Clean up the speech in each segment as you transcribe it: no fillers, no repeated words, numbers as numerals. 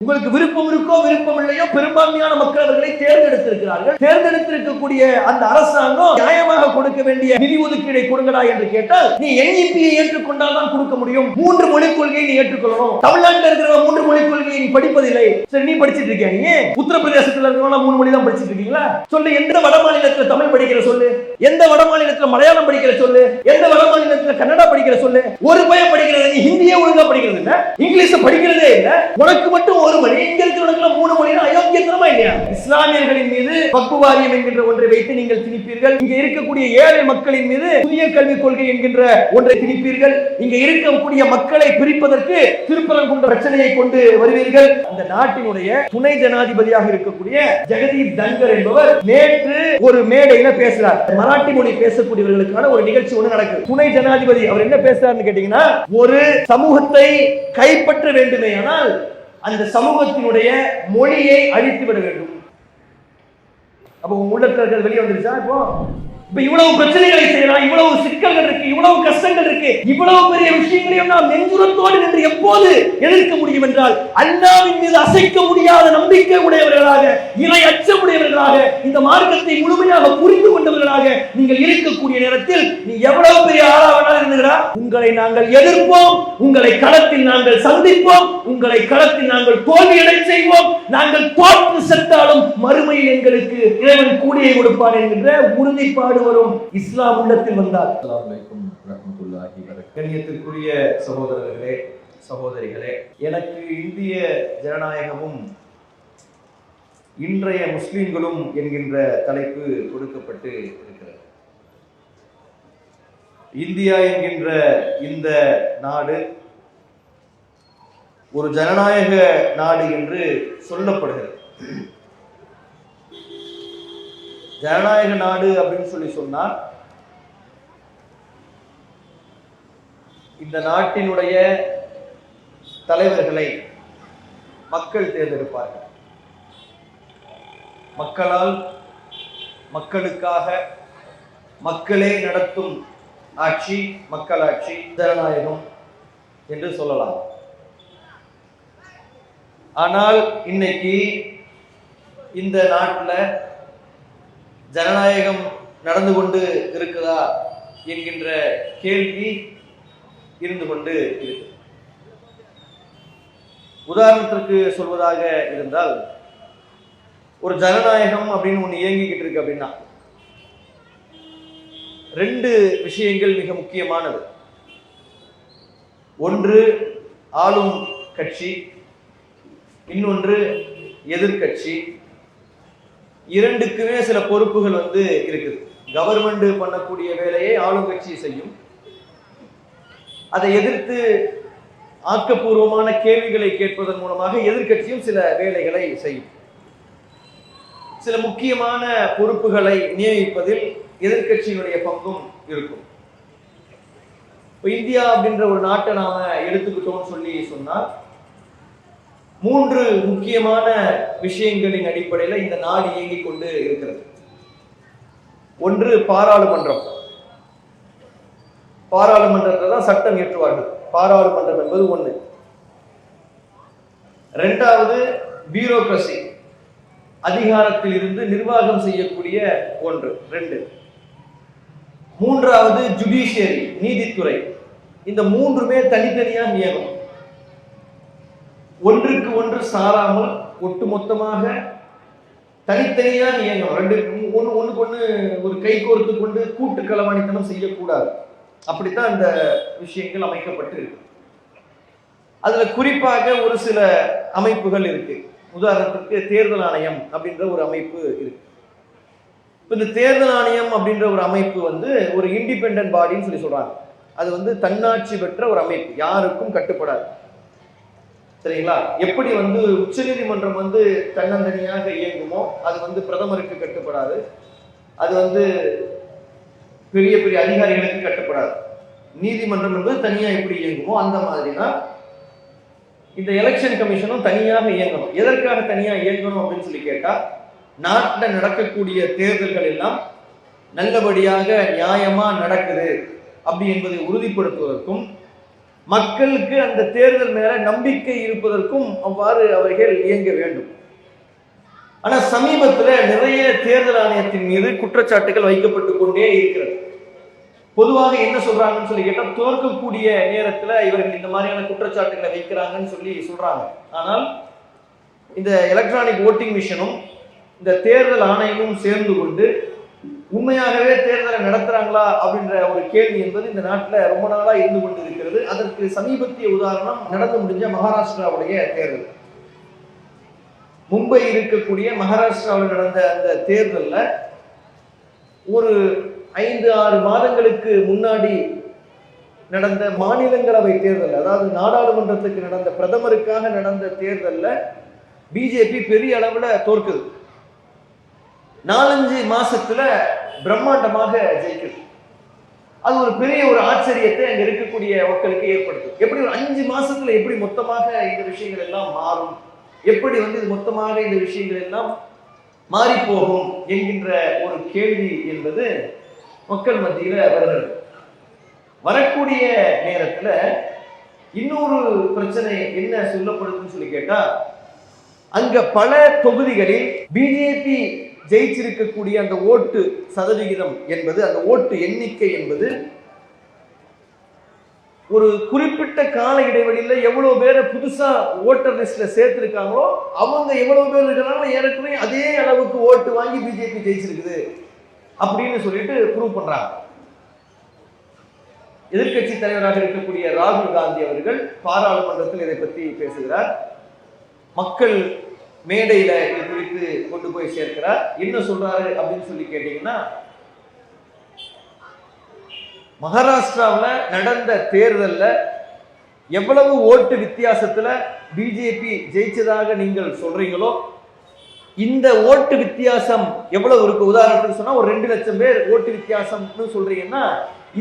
உங்களுக்கு விருப்பம் இருக்கோ விருப்பம் இல்லையோ பெரும்பான்மையான மக்கள் அவர்களை தேர்ந்தெடுத்திருக்கிறார்கள். தேர்ந்தெடுத்திருக்கக்கூடிய அந்த அரசாங்கம் நியாயமாக கொடுக்க வேண்டிய நிதி ஒதுக்கீடை கொடுங்கடா என்று கேட்டால் நீ NEP-யை ஏற்றுக்கொண்டால் தான் கொடுக்க முடியும். 3 மொழிக் கொள்கையை நீ ஏற்றுக்கொள்ளணும். தமிழ்நாட்டில் இருக்கிற 3 மொழிக் கொள்கையை நீ படிப்பதில்லை. சரி, நீ படிச்சிட்டு இருக்கியா? நீ உத்தரப்பிரதேசத்தில் இருக்கிறவங்க 3 மொழி தான் படிச்சிட்டு இருக்கீங்களா? சொல்லு. எந்த வட மாநிலத்தில் தமிழ் படிக்கிற சொல்லு, எந்த வட மாநிலத்தில் மலையாளம் படிக்கிற சொல்லு, எந்த வட மாநிலத்தில் கன்னடா படிக்கிற சொல்லு. ஒரு பையன் படிக்கிறது, நீ ஹிந்தியே ஒழுங்கா படிக்கிறது இல்ல, இங்கிலீஷ் படிக்கிறதே இல்ல, உனக்கு மட்டும் ஒரு மொழி, இங்க இருக்கிறவங்க 3 மொழி. அயோக்கியத்தனமா இல்லையா? இஸ்லாமியர்களின் மீது வக்ஃப் வாரியம் என்கின்ற ஒன்றை வைத்து நீங்கள் திணிப்பீர்கள். இங்க இருக்கக்கூடிய ஏழை மக்களின் மீது புதிய கல்விக் கொள்கை என்கின்ற ஒன்றை திணிப்பீர்கள். இங்க இருக்கக்கூடிய மக்களை பிரிப்பதற்கு திருப்பரங்குன்ற பிரச்சனையை கொண்டு வருவீர்கள். இந்த நாட்டினுடைய துணை ஜனாதிபதியாக இருக்கக்கூடிய ஜெகதீப் தன்கர் என்பவர் நேற்று ஒரு மேடையில பேசுறார். மராட்டி மொழி பேசக்கூடியவர்களுக்கான ஒரு நிகழ்ச்சி ஒன்று நடக்குது. துணை ஜனாதிபதி அவர் என்ன பேசுறாருன்னு கேட்டீங்கன்னா, ஒரு சமூகத்தை கைப்பற்ற வேண்டுமே ஆனால் அந்த சமூகத்தினுடைய மொழியை அழித்து விட வேண்டும். அப்ப உங்க உள்ளத்துல இருக்கிறது வெளியே வந்துருச்சா? இப்ப இவ்வளவு பிரச்சனைகளை செய்யலாம், இவ்வளவு சிக்கல்கள் இருக்கு, இவ்வளவு கஷ்டங்கள் இருக்கு, இவ்வளவு பெரிய விஷயங்களையும் நாம் நெஞ்சுரத்தோடு நின்று எப்போது எதிர்க்க முடியும் என்றால் அல்லாஹ்வின் மீது அசைக்க முடியாத நம்பிக்கை உடையவர்களாக, இறை அச்சமுடையவர்களாக, இந்த மார்க்கத்தை முழுமையாக புரிந்து கொண்டவர்களாக நீங்கள் இருக்கக்கூடிய நேரத்தில் நீ எவ்வளவு பெரிய ஆளாக இருந்துகிறா, உங்களை நாங்கள் எதிர்ப்போம், உங்களை களத்தில் நாங்கள் சந்திப்போம், உங்களை களத்தில் நாங்கள் தோல்வியடை செய்வோம், நாங்கள் தோற்று செத்தாலும் மறுமையில் எங்களுக்கு இறைவன் கூலியை கொடுப்பார் என்கின்ற உறுதிப்பாடு வரும். இஸ்லாம் உள்ளத்தில் வந்தால். அஸ்ஸலாமு அலைக்கும் வரஹ்மத்துல்லாஹி வபரகாத்துஹு. கண்ணியத்திற்குரிய சகோதரர்களே, சகோதரிகளே, எனக்கு இந்திய ஜனநாயகமும் இன்றைய முஸ்லிம்களும் என்கின்ற தலைப்பு கொடுக்கப்பட்டு இருக்கிறது. இந்தியா என்கின்ற இந்த நாடு ஒரு ஜனநாயக நாடு என்று சொல்லப்படுகிறது. ஜனநாயக நாடு அப்படின்னு சொன்னால் இந்த நாட்டினுடைய தலைவர்களை மக்கள் தேர்ந்தெடுப்பார்கள். மக்களால், மக்களுக்காக, மக்களே நடத்தும் ஆட்சி மக்களாட்சி, ஜனநாயகம் என்று சொல்லலாம். ஆனால் இன்னைக்கு இந்த நாட்டில் ஜனநாயகம் நடந்து கொண்டு இருக்குதா என்கின்ற கேள்வி இருந்து கொண்டு இருக்கு. உதாரணத்திற்கு சொல்வதாக இருந்தால், ஒரு ஜனநாயகம் அப்படின்னு ஒன்று இயங்கிக்கிட்டு இருக்கு அப்படின்னா 2 விஷயங்கள் மிக முக்கியமானது. ஒன்று ஆளும் கட்சி, இன்னொன்று எதிர்கட்சி. 2க்குமே சில பொறுப்புகள் இருக்குது. கவர்மெண்ட் பண்ணக்கூடிய வேலையை ஆளுங்கட்சி செய்யும். அதை எதிர்த்து ஆக்கப்பூர்வமான கேள்விகளை கேட்பதன் மூலமாக எதிர்கட்சியும் சில வேலைகளை செய்யும். சில முக்கியமான பொறுப்புகளை நியமிப்பதில் எதிர்கட்சியினுடைய பங்கும் இருக்கும். இப்போ இந்தியா அப்படின்ற ஒரு நாட்டை நாம எடுத்துக்கிட்டோம்னு சொன்னால் 3 முக்கியமான விஷயங்களின் அடிப்படையில் இந்த நாடு இயங்கிக் கொண்டு இருக்கிறது. ஒன்று பாராளுமன்றம். பாராளுமன்றத்தில் தான் சட்டம் இயற்றுவார்கள். பாராளுமன்றம் என்பது ஒன்று. 2வது பியூரோக்ரசி, அதிகாரத்தில் இருந்து நிர்வாகம் செய்யக்கூடிய ஒன்று 2. 3வது ஜுடிஷியரி, நீதித்துறை. இந்த 3மே தனித்தனியாக இயங்கும். ஒன்றுக்கு ஒன்று சாராமல் ஒட்டுமொத்தமாக தனித்தனியாக இயங்கணும். ஒண்ணுக்கு ஒண்ணு ஒரு கை கோர்த்து கொண்டு கூட்டு களவாணித்தனம் செய்யக்கூடாது. அப்படித்தான் இந்த விஷயங்கள் அமைக்கப்பட்டு இருக்கு. அதுல குறிப்பாக ஒரு சில அமைப்புகள் இருக்கு. உதாரணத்துக்கு தேர்தல் ஆணையம் அப்படின்ற ஒரு அமைப்பு இருக்கு. இந்த தேர்தல் ஆணையம் அப்படின்ற ஒரு அமைப்பு ஒரு இண்டிபெண்டன்ட் பாடின்னு சொல்றாங்க. அது தன்னாட்சி பெற்ற ஒரு அமைப்பு, யாருக்கும் கட்டுப்படாது. சரிங்களா? எப்படி உச்சநீதிமன்றம் தன்னந்தனியாக இயங்குமோ அது பிரதமருக்கு கட்டுப்படாது, அது பெரிய பெரிய அதிகாரிகளுக்கு கட்டுப்படாது. நீதிமன்றம் என்பது தனியா எப்படி இயங்குமோ அந்த மாதிரி தான் இந்த எலெக்ஷன் கமிஷனும் தனியாக இயங்கணும். எதற்காக தனியா இயங்கணும் அப்படின்னு கேட்டா, நாட்டில் நடக்கக்கூடிய தேர்தல்கள் எல்லாம் நல்லபடியாக நியாயமா நடக்குது அப்படி என்பதை உறுதிப்படுத்துவதற்கும், மக்களுக்கு அந்த தேர்தல் மேல நம்பிக்கை இருப்பதற்கும் அவ்வாறு அவர்கள் இயங்க வேண்டும். ஆனா சமீபத்துல நிறைய தேர்தல் ஆணையத்தின் மீது குற்றச்சாட்டுகள் வைக்கப்பட்டு கொண்டே இருக்கிறது. பொதுவாக என்ன சொல்றாங்கன்னு சொல்லி கேட்டா, தோற்கக்கூடிய நேரத்துல இவர்கள் இந்த மாதிரியான குற்றச்சாட்டுகளை வைக்கிறாங்கன்னு சொல்லி சொல்றாங்க. ஆனால் இந்த எலக்ட்ரானிக் ஓட்டிங் மிஷினும் இந்த தேர்தல் ஆணையமும் சேர்ந்து கொண்டு உண்மையாகவே தேர்தலை நடத்துறாங்களா அப்படின்ற ஒரு கேள்வி என்பது இந்த நாட்டில் ரொம்ப நாளா இருந்து கொண்டு இருக்கிறது. அதற்கு சமீபத்திய உதாரணம் நடந்து முடிஞ்ச மகாராஷ்டிராவுடைய தேர்தல். மும்பை இருக்கக்கூடிய மகாராஷ்டிராவில் நடந்த அந்த தேர்தலில் ஒரு 5-6 மாதங்களுக்கு முன்னாடி நடந்த மாநிலங்களவை தேர்தல், அதாவது நாடாளுமன்றத்துக்கு நடந்த பிரதமருக்காக நடந்த தேர்தலில் பிஜேபி பெரிய அளவில் தோற்குது. 4-5 மாசத்துல பிரம்மாண்டமாக ஜெயிக்குது. அது ஒரு பெரிய ஒரு ஆச்சரியத்தை அங்க இருக்கக்கூடிய மக்களுக்கு ஏற்படுத்தும். எப்படி ஒரு 5 மாசத்துல எப்படி மொத்தமாக இந்த விஷயங்கள் எல்லாம் மாறும், எப்படி இது மொத்தமாக இந்த விஷயங்கள் எல்லாம் மாறி போகும் என்கின்ற ஒரு கேள்வி என்பது மக்கள் மத்தியில வருகிறது. வரக்கூடிய நேரத்துல இன்னொரு பிரச்சனை என்ன சொல்லப்படுதுன்னு சொல்லி கேட்டா, அங்க பல தொகுதிகளில் பிஜேபி ஜெயிச்சிருக்கக்கூடிய அந்த ஓட்டு சதவிகிதம் என்பது, அந்த ஓட்டு எண்ணிக்கை என்பது ஒரு குறிப்பிட்ட கால இடைவெளியில் எவ்வளவு பேரை புதுசா ஓட்டர் லிஸ்ட்ல சேர்த்திருக்காங்களோ அவங்க எவ்வளவு பேர் இருக்கிறாங்களோ ஏற்கனவே அதே அளவுக்கு ஓட்டு வாங்கி பிஜேபி ஜெயிச்சிருக்குது அப்படின்னு சொல்லிட்டு ப்ரூவ் பண்றாங்க. எதிர்கட்சி தலைவராக இருக்கக்கூடிய ராகுல் காந்தி அவர்கள் பாராளுமன்றத்தில் இதை பற்றி பேசுகிறார். மக்கள் மேடையில இது குறித்து கொண்டு போய் சேர்க்கிறார். என்ன சொல்றாரு அப்படின்னு சொல்லி கேட்டீங்கன்னா, மகாராஷ்டிராவில் நடந்த தேர்தல்ல எவ்வளவு ஓட்டு வித்தியாசத்துல பிஜேபி ஜெயிச்சதாக நீங்கள் சொல்றீங்களோ, இந்த ஓட்டு வித்தியாசம் எவ்வளவு இருக்கு, உதாரணத்துக்கு சொன்னா ஒரு 2 லட்சம் பேர் ஓட்டு வித்தியாசம்னு சொல்றீங்கன்னா,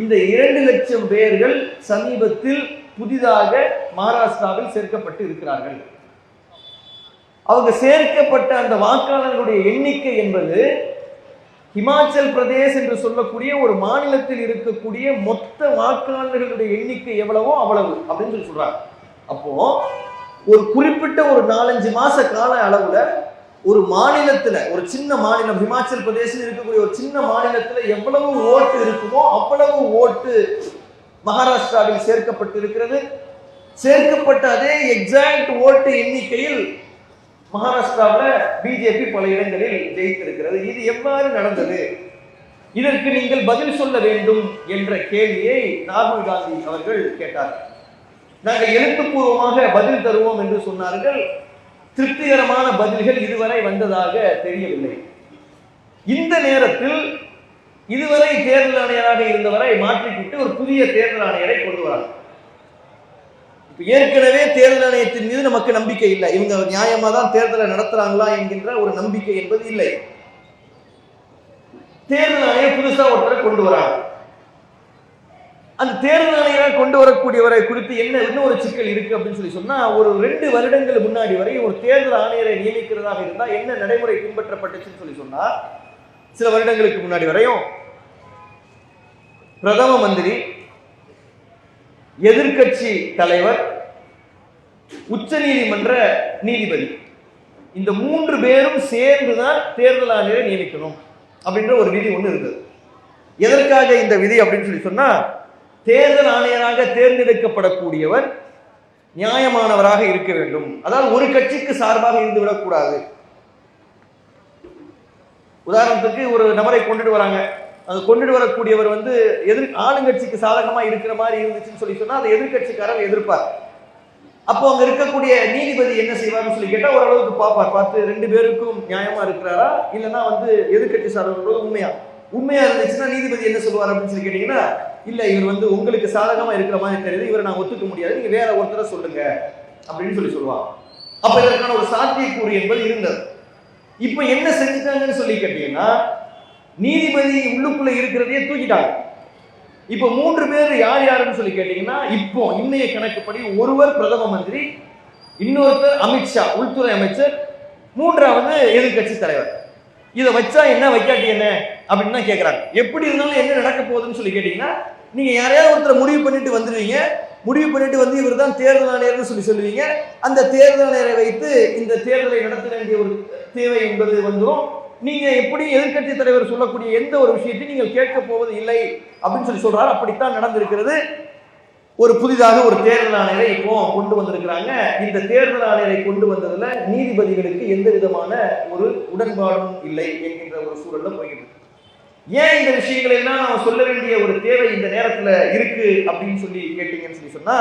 இந்த 2 லட்சம் பேர்கள் சமீபத்தில் புதிதாக மகாராஷ்டிராவில் சேர்க்கப்பட்டு இருக்கிறார்கள். அவங்க சேர்க்கப்பட்ட அந்த வாக்காளர்களுடைய எண்ணிக்கை என்பது ஹிமாச்சல் பிரதேஷ் என்று சொல்லக்கூடிய ஒரு மாநிலத்தில் இருக்கக்கூடிய மொத்த வாக்காளர்களுடைய எண்ணிக்கை எவ்வளவோ அவ்வளவு அப்படின்னு சொல்லி சொல்றாங்க. அப்போ ஒரு குறிப்பிட்ட ஒரு 4-5 மாச கால அளவுல ஒரு மாநிலத்துல, ஒரு சின்ன மாநிலம் ஹிமாச்சல் பிரதேசில் இருக்கக்கூடிய ஒரு சின்ன மாநிலத்துல எவ்வளவு ஓட்டு இருக்குமோ அவ்வளவு ஓட்டு மகாராஷ்டிராவில் சேர்க்கப்பட்டு இருக்கிறது. சேர்க்கப்பட்ட அதே எக்ஸாக்ட் ஓட்டு எண்ணிக்கையில் மகாராஷ்டிராவில் பிஜேபி பல இடங்களில் ஜெயித்திருக்கிறது. இது எவ்வாறு நடந்தது, இதற்கு நீங்கள் பதில் சொல்ல வேண்டும் என்ற கேள்வியை ராகுல் காந்தி அவர்கள் கேட்டார். நாங்கள் எழுத்துப்பூர்வமாக பதில் தருவோம் என்று சொன்னார்கள். திருப்திகரமான பதில்கள் இதுவரை வந்ததாக தெரியவில்லை. இந்த நேரத்தில் இதுவரை தேர்தல் ஆணையராக இருந்தவரை மாற்றிக்கிட்டு ஒரு புதிய தேர்தல் ஆணையரை கொண்டு வராங்க. ஏற்கனவே தேர்தல் ஆணையத்தின் மீது நமக்கு நம்பிக்கை இல்லை, இவங்க நியாயமா தான் தேர்தலை நடத்துறாங்களா என்கின்ற ஒரு நம்பிக்கை என்பது இல்லை. தேர்தல் ஆணையர் புதுசா ஒருத்தரை கொண்டு வராங்க. அந்த தேர்தல் ஆணையராக கொண்டு வரக்கூடியவரை குறித்து என்ன இன்னொரு சிக்கல் இருக்கு அப்படின்னு சொல்லி சொன்னா, ஒரு 2 வருடங்கள் முன்னாடி வரை ஒரு தேர்தல் ஆணையரை நியமிக்கிறதாக இருந்தா என்ன நடைமுறை பின்பற்றப்பட்டுச்சுன்னு சொல்லி சொன்னா, சில வருடங்களுக்கு முன்னாடி வரையும் பிரதம மந்திரி, எதிர்கட்சி தலைவர், உச்ச நீதிமன்ற நீதிபதி, இந்த 3 பேரும் சேர்ந்துதான் தேர்தல் ஆணையரை நியமிக்கணும் அப்படின்ற ஒரு விதி ஒன்று இருந்தது. எதற்காக இந்த விதி அப்படின்னு சொல்லி சொன்னா, தேர்தல் ஆணையராக தேர்ந்தெடுக்கப்படக்கூடியவர் நியாயமானவராக இருக்க வேண்டும். அதாவது ஒரு கட்சிக்கு சார்பாக இருந்து விடக்கூடாது. உதாரணத்துக்கு ஒரு நபரை கொண்டுட்டு வராங்க, அது கொண்டுட்டு வரக்கூடியவர் ஆளுங்கட்சிக்கு சாதகமா இருக்கிற மாதிரி இருந்துச்சுன்னு சொல்லி சொன்னா அதை எதிர்கட்சிக்காரர் எதிர்ப்பார். அப்போ அங்க இருக்கக்கூடிய நீதிபதி என்ன செய்வார்னு சொல்லி கேட்டா ஓரளவுக்கு பார்ப்பார். பார்த்து 2 பேருக்கும் நியாயமா இருக்கிறாரா, இல்லைன்னா எதிர்கட்சி சார்பு உண்மையா இருந்துச்சுன்னா நீதிபதி என்ன சொல்லுவார் அப்படின்னு சொல்லி கேட்டீங்கன்னா, இல்ல இவர் உங்களுக்கு சாதகமா இருக்கிற மாதிரி தெரியுது, இவரை நான் ஒத்துக்க முடியாது, நீங்க வேற ஒருத்தரை சொல்லுங்க அப்படின்னு சொல்லுவாங்க. அப்ப இதற்கான ஒரு சாத்தியக்கூறு என்பது இருந்தது. இப்ப என்ன செஞ்சுட்டாங்கன்னு சொல்லி கேட்டீங்கன்னா, நீதிபதி உள்ளுக்குள்ள இருக்கிறதையே தூக்கிட்டாங்க. இப்ப 3 பேர் யார் யாருன்னு சொல்லி கேட்டீங்கன்னா, இப்போ இன்னைய கணக்குப்படி ஒருவர் பிரதம மந்திரி, இன்னொருத்தர் அமித்ஷா உள்துறை அமைச்சர், 3வது எதிர்கட்சி தலைவர். இதை வச்சா என்ன வைக்காட்டி என்ன அப்படின்னு தான் கேட்கறாங்க. எப்படி இருந்தாலும் என்ன நடக்க போகுதுன்னு சொல்லி கேட்டீங்கன்னா, நீங்க யாரையாவது ஒருத்தரை முடிவு பண்ணிட்டு வந்துடுவீங்க, முடிவு பண்ணிட்டு வந்து இவர் தான் தேர்தல் ஆணையர்னு சொல்லுவீங்க. அந்த தேர்தல் ஆணையரை வைத்து இந்த தேர்தலை நடத்த வேண்டிய ஒரு தேவை என்பது வந்துடும். நீங்க எப்படி எதிர்க்கட்சி தலைவர் சொல்லக்கூடிய எந்த ஒரு விஷயத்தையும் நீங்கள் கேட்க போவது இல்லை அப்படின்னு சொல்றாரு. அப்படித்தான் நடந்திருக்கிறது. ஒரு புதிதாக ஒரு தேர்தல் ஆணையரை இப்போ கொண்டு வந்திருக்கிறாங்க. இந்த தேர்தல் ஆணையரை கொண்டு வந்ததுல நீதிபதிகளுக்கு எந்த விதமான ஒரு உடன்பாடும் இல்லை என்கின்ற ஒரு சூழல்ல போயிட்டு இருக்கு. ஏன் இந்த விஷயங்களை எல்லாம் நாம சொல்ல வேண்டிய ஒரு தேவை இந்த நேரத்துல இருக்கு அப்படின்னு சொல்லி கேட்டீங்கன்னு சொன்னா,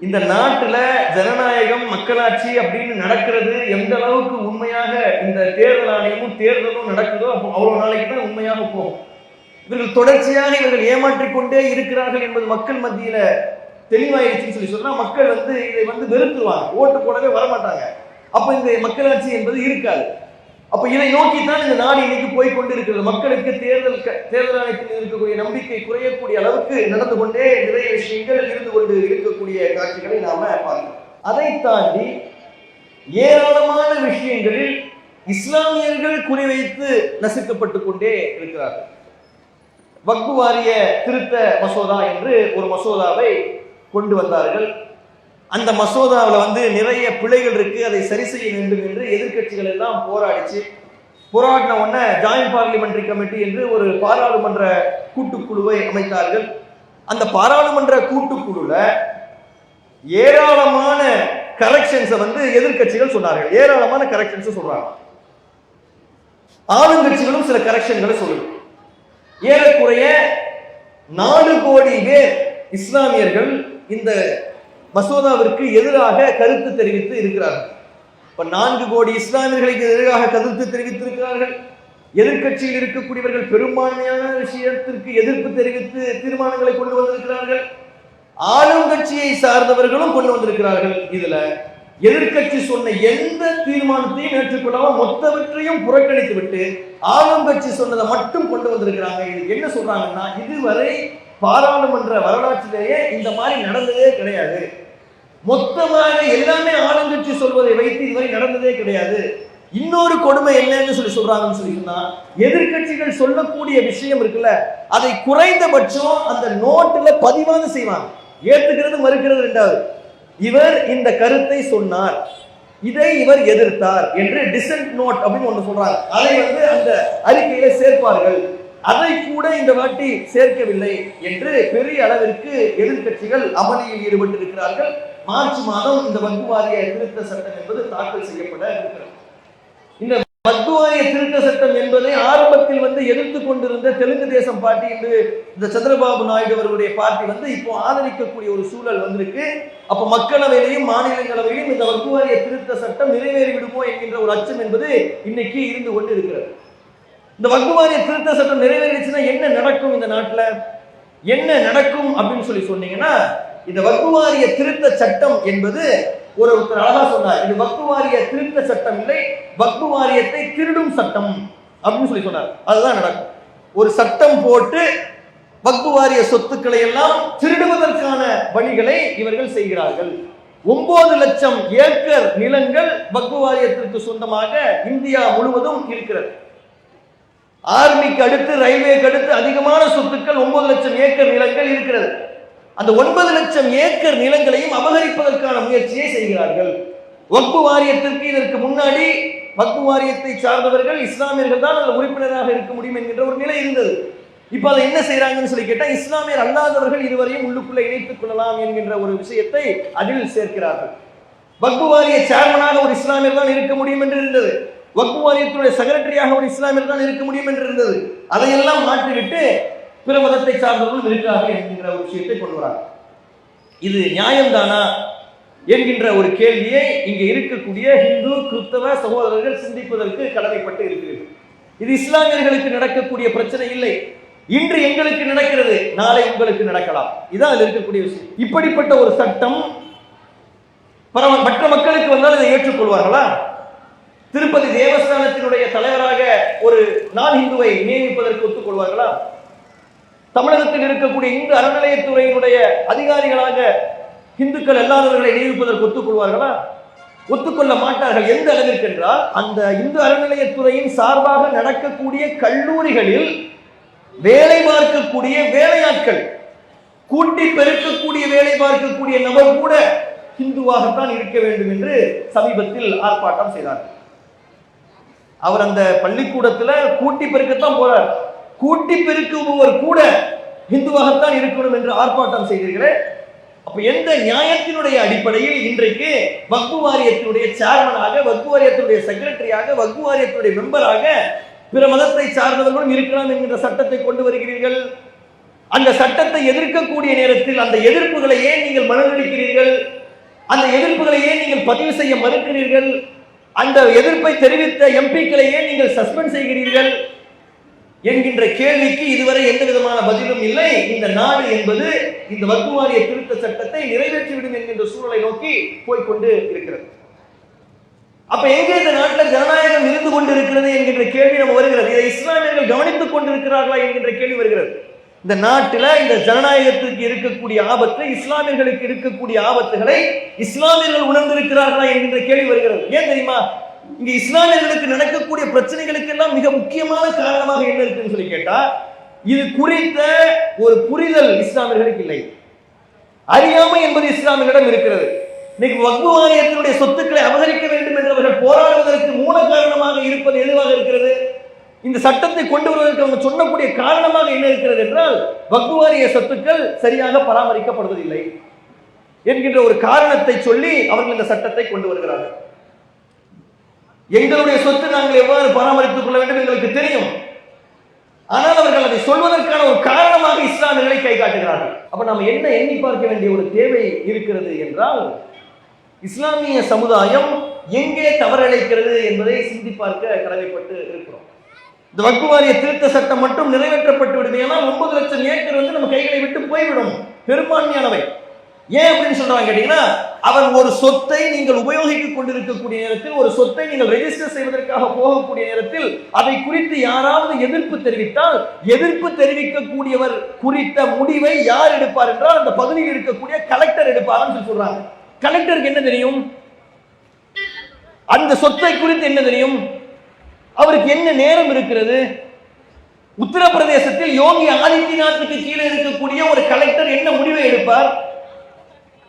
இந்த நாட்டுல ஜனநாயகம் மக்களாட்சி அப்படின்னு நடக்கிறது எந்த அளவுக்கு உண்மையாக இந்த தேர்தல் ஆணையமும் தேர்தலும் நடக்குதோ அவ்வளவு நாளைக்கு தான் உண்மையாக போகும். இவர்கள் தொடர்ச்சியாக இவர்கள் ஏமாற்றிக் கொண்டே இருக்கிறார்கள் என்பது மக்கள் மத்தியில தெளிவாயிடுச்சுன்னு சொன்னா மக்கள் இதை வெறுத்துருவாங்க, ஓட்டு போடவே வரமாட்டாங்க. அப்ப இந்த மக்களாட்சி என்பது இருக்காது. அப்ப இதை நோக்கித்தான் இந்த நாடு இன்னைக்கு போய் கொண்டு இருக்கிறது. மக்களுக்கு தேர்தல் ஆணையத்தில் இருக்கக்கூடிய நம்பிக்கை குறையக்கூடிய அளவுக்கு நடந்து கொண்டே நிறைய விஷயங்கள் இருந்து கொண்டு இருக்கக்கூடிய காட்சிகளை நாம பார்க்கிறோம். அதை தாண்டி ஏராளமான விஷயங்களில் இஸ்லாமியர்கள் குறிவைத்து நசுக்கப்பட்டு கொண்டே இருக்கிறார்கள். வக்ஃப் வாரிய திருத்த மசோதா என்று ஒரு மசோதாவை கொண்டு வந்தார்கள். அந்த மசோதாவில் நிறைய பிழைகள் இருக்கு, அதை சரி செய்ய வேண்டும் என்று எதிர்க்கட்சிகள் எல்லாம் போராடின உடனே ஜாயிண்ட் பார்லிமெண்டரி கமிட்டி என்று ஒரு பாராளுமன்ற கூட்டுக்குழுவை அமைத்தார்கள். அந்த பாராளுமன்ற கூட்டுக்குழுல ஏராளமான கரெக்ஷன்ஸை எதிர்க்கட்சிகள் சொன்னார்கள். ஏராளமான கரெக்ஷன்ஸ் சொல்றாங்க. ஆளுங்கட்சிகளும் சில கரெக்ஷன்களை சொல்லுது. ஏறக்குறைய 4 கோடி பேர் இஸ்லாமியர்கள் இந்த மசோதாவிற்கு எதிராக கருத்து தெரிவித்து இருக்கிறார்கள். இப்ப 4 கோடி இஸ்லாமியர்களுக்கு எதிராக கருத்து தெரிவித்திருக்கிறார்கள். எதிர்கட்சியில் இருக்கக்கூடியவர்கள் பெரும்பான்மையான விஷயத்திற்கு எதிர்ப்பு தெரிவித்து தீர்மானங்களை கொண்டு வந்திருக்கிறார்கள். ஆளும் கட்சியை சார்ந்தவர்களும் கொண்டு வந்திருக்கிறார்கள். இதுல எதிர்கட்சி சொன்ன எந்த தீர்மானத்தையும் ஏற்றுக்கொள்ளாம மொத்தவற்றையும் புறக்கணித்து விட்டு ஆளும் கட்சி சொன்னதை மட்டும் கொண்டு வந்திருக்கிறாங்க. இது என்ன சொல்றாங்கன்னா, இதுவரை பாராளுமன்ற வரலாற்றிலேயே இந்த மாதிரி நடந்ததே கிடையாது. மொத்தமாக எல்லாமே ஆளுங்கட்சி சொல்வதை வைத்து இதுவரை நடந்ததே கிடையாது. இன்னொரு கொடுமை என்னன்னு சொல்றாங்கன்னு சொன்னா, எதிர்கட்சிகள் சொல்லக்கூடிய விஷயம் இருக்குல்ல, அதை குறைந்தபட்சம் அந்த நோட்டுல பதிவாக செய்வாங்க. ஏற்றுக்கிறது மறுக்கிறது ரெண்டாவது. இவர் இந்த கருத்தை சொன்னார், இதை இவர் எதிர்த்தார் என்று டிசென்ட் நோட் அப்படின்னு ஒன்று சொல்றாங்க. அதை அந்த அறிக்கையில சேர்ப்பார்கள். அதை கூட இந்த வாட்டி சேர்க்கவில்லை என்று பெரிய அளவிற்கு எதிர்கட்சிகள் அமளியில் ஈடுபட்டு இருக்கிறார்கள். மார்ச் மாதம் இந்த வக்ஃப் வாரிய திருத்த சட்டம் என்பது தாக்கல் செய்யப்பட இருக்கிறது. இந்த வக்ஃப் வாரிய திருத்த சட்டம் என்பதை ஆரம்பத்தில் எதிர்த்து கொண்டிருந்த தெலுங்கு தேசம் பார்ட்டி என்று இந்த சந்திரபாபு நாயுடு அவர்களுடைய பார்ட்டி இப்போ ஆதரிக்கக்கூடிய ஒரு சூழல் வந்திருக்கு. அப்ப மக்களவையிலையும் மாநிலங்களவையிலும் இந்த வக்ஃப் வாரிய திருத்த சட்டம் நிறைவேறி விடுமோ என்கின்ற ஒரு அச்சம் என்பது இன்னைக்கு இருந்து கொண்டு இருக்கிறது. இந்த வக்ஃப் வாரிய திருத்த சட்டம் நிறைவேறிடுச்சுன்னா என்ன நடக்கும், இந்த நாட்டுல என்ன நடக்கும் அப்படின்னு சொன்னீங்கன்னா, இந்த வக்ஃப் வாரிய திருத்த சட்டம் என்பது ஒருத்தர் அழகா சொன்னார், இது வக்ஃப் வாரிய திருத்த சட்டம் இல்லை, வக்ஃப் வாரியத்தை திருடும் சட்டம் அப்படின்னு சொன்னார். அதுதான் நடக்கும். ஒரு சட்டம் போட்டு வக்ஃப் வாரிய சொத்துக்களை எல்லாம் திருடுவதற்கான பணிகளை இவர்கள் செய்கிறார்கள். 9 லட்சம் ஏக்கர் நிலங்கள் வக்ஃப் வாரியத்திற்கு சொந்தமாக இந்தியா முழுவதும் இருக்கிறது. ஆர்மிக்கு அடுத்து ரயில்வேக்கு அடுத்து அதிகமான சொத்துக்கள் 9 லட்சம் ஏக்கர் நிலங்கள் இருக்கிறது. அந்த 9 லட்சம் ஏக்கர் நிலங்களையும் அபகரிப்பதற்கான முயற்சியை செய்கிறார்கள். வக்ஃப் வாரியத்திற்கு இதற்கு முன்னாடி வக்ஃப் வாரியத்தை சார்ந்தவர்கள் இஸ்லாமியர்கள் தான் அதில் உறுப்பினராக இருக்க முடியும் என்கின்ற ஒரு நிலை இருந்தது. இப்ப அதை என்ன செய்யறாங்கன்னு கேட்டா, இஸ்லாமியர் அல்லாதவர்கள் இருவரையும் உள்ளுக்குள்ள இணைத்துக் கொள்ளலாம் என்கின்ற ஒரு விஷயத்தை அதில் சேர்க்கிறார்கள். வக்ஃப் வாரிய சேர்மனாக ஒரு இஸ்லாமியர் தான் இருக்க முடியும் என்று இருந்தது. வக்ஃப் வாரியத்துடைய செக்ரட்டரியாக ஒரு இஸ்லாமியர் தான் இருக்க முடியும் என்று இருந்தது. அதையெல்லாம் மாற்றிவிட்டு பிற மதத்தை சார்ந்தவர்களும் இருக்கிறார்கள் என்கின்ற ஒரு விஷயத்தை கொண்டு வராங்க. இது நியாயம்தானா என்கின்ற ஒரு கேள்வியை இங்கே இருக்கக்கூடிய இந்து கிறிஸ்தவ சகோதரர்கள் சிந்திப்பதற்கு கடமைப்பட்டு இருக்கிறது. இது இஸ்லாமியர்களுக்கு நடக்கக்கூடிய பிரச்சனை இல்லை. இன்று எங்களுக்கு நடக்கிறது, நாளை உங்களுக்கு நடக்கலாம். இதான் அதில் இருக்கக்கூடிய விஷயம். இப்படிப்பட்ட ஒரு சட்டம் மற்ற மக்களுக்கு வந்தால் இதை ஏற்றுக்கொள்வார்களா? திருப்பதி தேவஸ்தானத்தினுடைய தலைவராக ஒரு நான் இந்துவை நியமிப்பதற்கு ஒத்துக்கொள்வார்களா? தமிழகத்தில் இருக்கக்கூடிய இந்து அறநிலையத்துறையினுடைய அதிகாரிகளாக இந்துக்கள் அல்லாதவர்களை நியமிப்பதற்கு ஒத்துக்கொள்வார்களா? ஒத்துக்கொள்ள மாட்டார்கள். எந்த அளவிற்கு என்றால், அந்த இந்து அறநிலையத்துறையின் சார்பாக நடக்கக்கூடிய கல்லூரிகளில் வேலை பார்க்கக்கூடிய வேலையாட்கள் கூட்டி பெருக்கக்கூடிய வேலை பார்க்கக்கூடிய நபர் கூட ஹிந்துவாகத்தான் இருக்க வேண்டும் என்று சமீபத்தில் ஆர்ப்பாட்டம் செய்தார். அவர் அந்த பள்ளிக்கூடத்துல கூட்டி பெருக்கத்தான் போறார். கூட்டி பெருக்குபவர் கூட ஹிந்துவாகத்தான் இருக்கணும் என்று ஆர்ப்பாட்டம் செய்தீர்களே, அப்ப எந்த நியாயத்தினுடைய அடிப்படையில் இன்றைக்கு வக்ஃபு வாரியத்தினுடைய சேர்மனாக, வக்ஃபு வாரியத்தினுடைய செக்ரட்டரியாக, வக்ஃபு வாரியத்தினுடைய மெம்பராக பிற மதத்தை சார்ந்தவர்களும் இருக்கலாம் என்கிற சட்டத்தை கொண்டு வருகிறீர்கள்? அந்த சட்டத்தை எதிர்க்கக்கூடிய நேரத்தில் அந்த எதிர்ப்புகளை ஏன் நீங்கள் மனநடிக்கிறீர்கள்? அந்த எதிர்ப்புகளை ஏன் நீங்கள் பதிவு செய்ய மறுக்கிறீர்கள்? அந்த எதிர்ப்பை தெரிவித்த எம்பிக்களை ஏன் நீங்கள் சஸ்பெண்ட் செய்கிறீர்கள் என்கின்ற கேள்விக்கு இதுவரை எந்த விதமான பதிலும் இல்லை. இந்த நாடு என்பது இந்த வக்ஃபு வாரிய திருத்த சட்டத்தை நிறைவேற்றிவிடும் என்கின்ற சூழலை நோக்கி போய்கொண்டு இருக்கிறது. அப்ப எங்கே இந்த நாட்டில் ஜனநாயகம் இருந்து கொண்டிருக்கிறது என்கின்ற கேள்வி நம்ம வருகிறது. இதை இஸ்லாமியர்கள் கவனித்துக் கொண்டிருக்கிறார்களா என்கின்ற கேள்வி வருகிறது. இந்த நாட்டில் இந்த ஜனநாயகத்திற்கு இருக்கக்கூடிய ஆபத்து, இஸ்லாமியர்களுக்கு இருக்கக்கூடிய ஆபத்துகளை இஸ்லாமியர்கள் உணர்ந்திருக்கிறார்களா என்கின்ற கேள்வி வருகிறது. ஏன் தெரியுமா? இங்க இஸ்லாமியர்களுக்கு நடக்கக்கூடிய பிரச்சனைகளுக்கு எல்லாம் மிக முக்கியமான காரணமாக என்ன இருக்குன்னு சொல்லி கேட்டா, இது குறித்த ஒரு புரிதல் இஸ்லாமியர்களுக்கு இல்லை. அறியாமை என்பது இஸ்லாமியர்களிடம் இருக்கிறது. இன்னைக்கு வக்ஃபு வாரியத்தினுடைய சொத்துக்களை அபகரிக்க வேண்டும் என்று அவர்கள் போராடுவதற்கு மூல காரணமாக இருப்பது எதுவாக இருக்கிறது? இந்த சட்டத்தை கொண்டு வருவதற்கு அவங்க சொல்லக்கூடிய காரணமாக என்ன இருக்கிறது என்றால், வக்ஃபு வாரிய சொத்துக்கள் சரியாக பராமரிக்கப்படுவதில்லை என்கின்ற ஒரு காரணத்தை சொல்லி அவர்கள் இந்த சட்டத்தை கொண்டு வருகிறார்கள். எங்களுடைய சொத்து நாங்கள் எவ்வாறு பராமரித்துக் கொள்ள வேண்டும் எங்களுக்கு தெரியும். ஆனால் அவர்கள் அதை சொல்வதற்கான ஒரு காரணமாக இஸ்லாமியர்களை கை காட்டுகிறார்கள். அப்ப நாம் என்ன எண்ணி பார்க்க வேண்டிய ஒரு தேவை இருக்கிறது என்றால், இஸ்லாமிய சமுதாயம் எங்கே தவறிழைக்கிறது என்பதை சிந்தி பார்க்க கடமைப்பட்டு இருக்கிறோம். இந்த வக்ஃபு வாரிய திருத்த சட்டம் மட்டும் நிறைவேற்றப்பட்டு விடுது. ஏன்னா 9 லட்சம் ஏக்கர் நம்ம கைகளை விட்டு போய்விடும், பெரும்பான்மையானவை. ஏன் அப்படின்னு சொல்றாங்க கேட்டீங்கன்னா, அவன் ஒரு சொத்தை நீங்கள் உபயோகித்துக் கொண்டிருக்கக்கூடிய நேரத்தில், ஒரு சொத்தை நீங்கள் ரெஜிஸ்டர் செய்வதற்காக போகக்கூடிய நேரத்தில் அதை குறித்து யாராவது எதிர்ப்பு தெரிவித்தால், எதிர்ப்பு தெரிவிக்கக்கூடியவர் குறித்த முடிவை யார் எடுப்பார் என்றால் அந்த பகுதியில் இருக்கக்கூடிய கலெக்டர் எடுப்பார்னு சொல்றாங்க. கலெக்டருக்கு என்ன தெரியும்? அந்த சொத்தை குறித்து என்ன தெரியும்? அவருக்கு என்ன நேரம் இருக்கிறது? உத்தரப்பிரதேசத்தில் யோகி ஆதித்யநாத்துக்கு கீழே இருக்கக்கூடிய ஒரு கலெக்டர் என்ன முடிவை எடுப்பார்?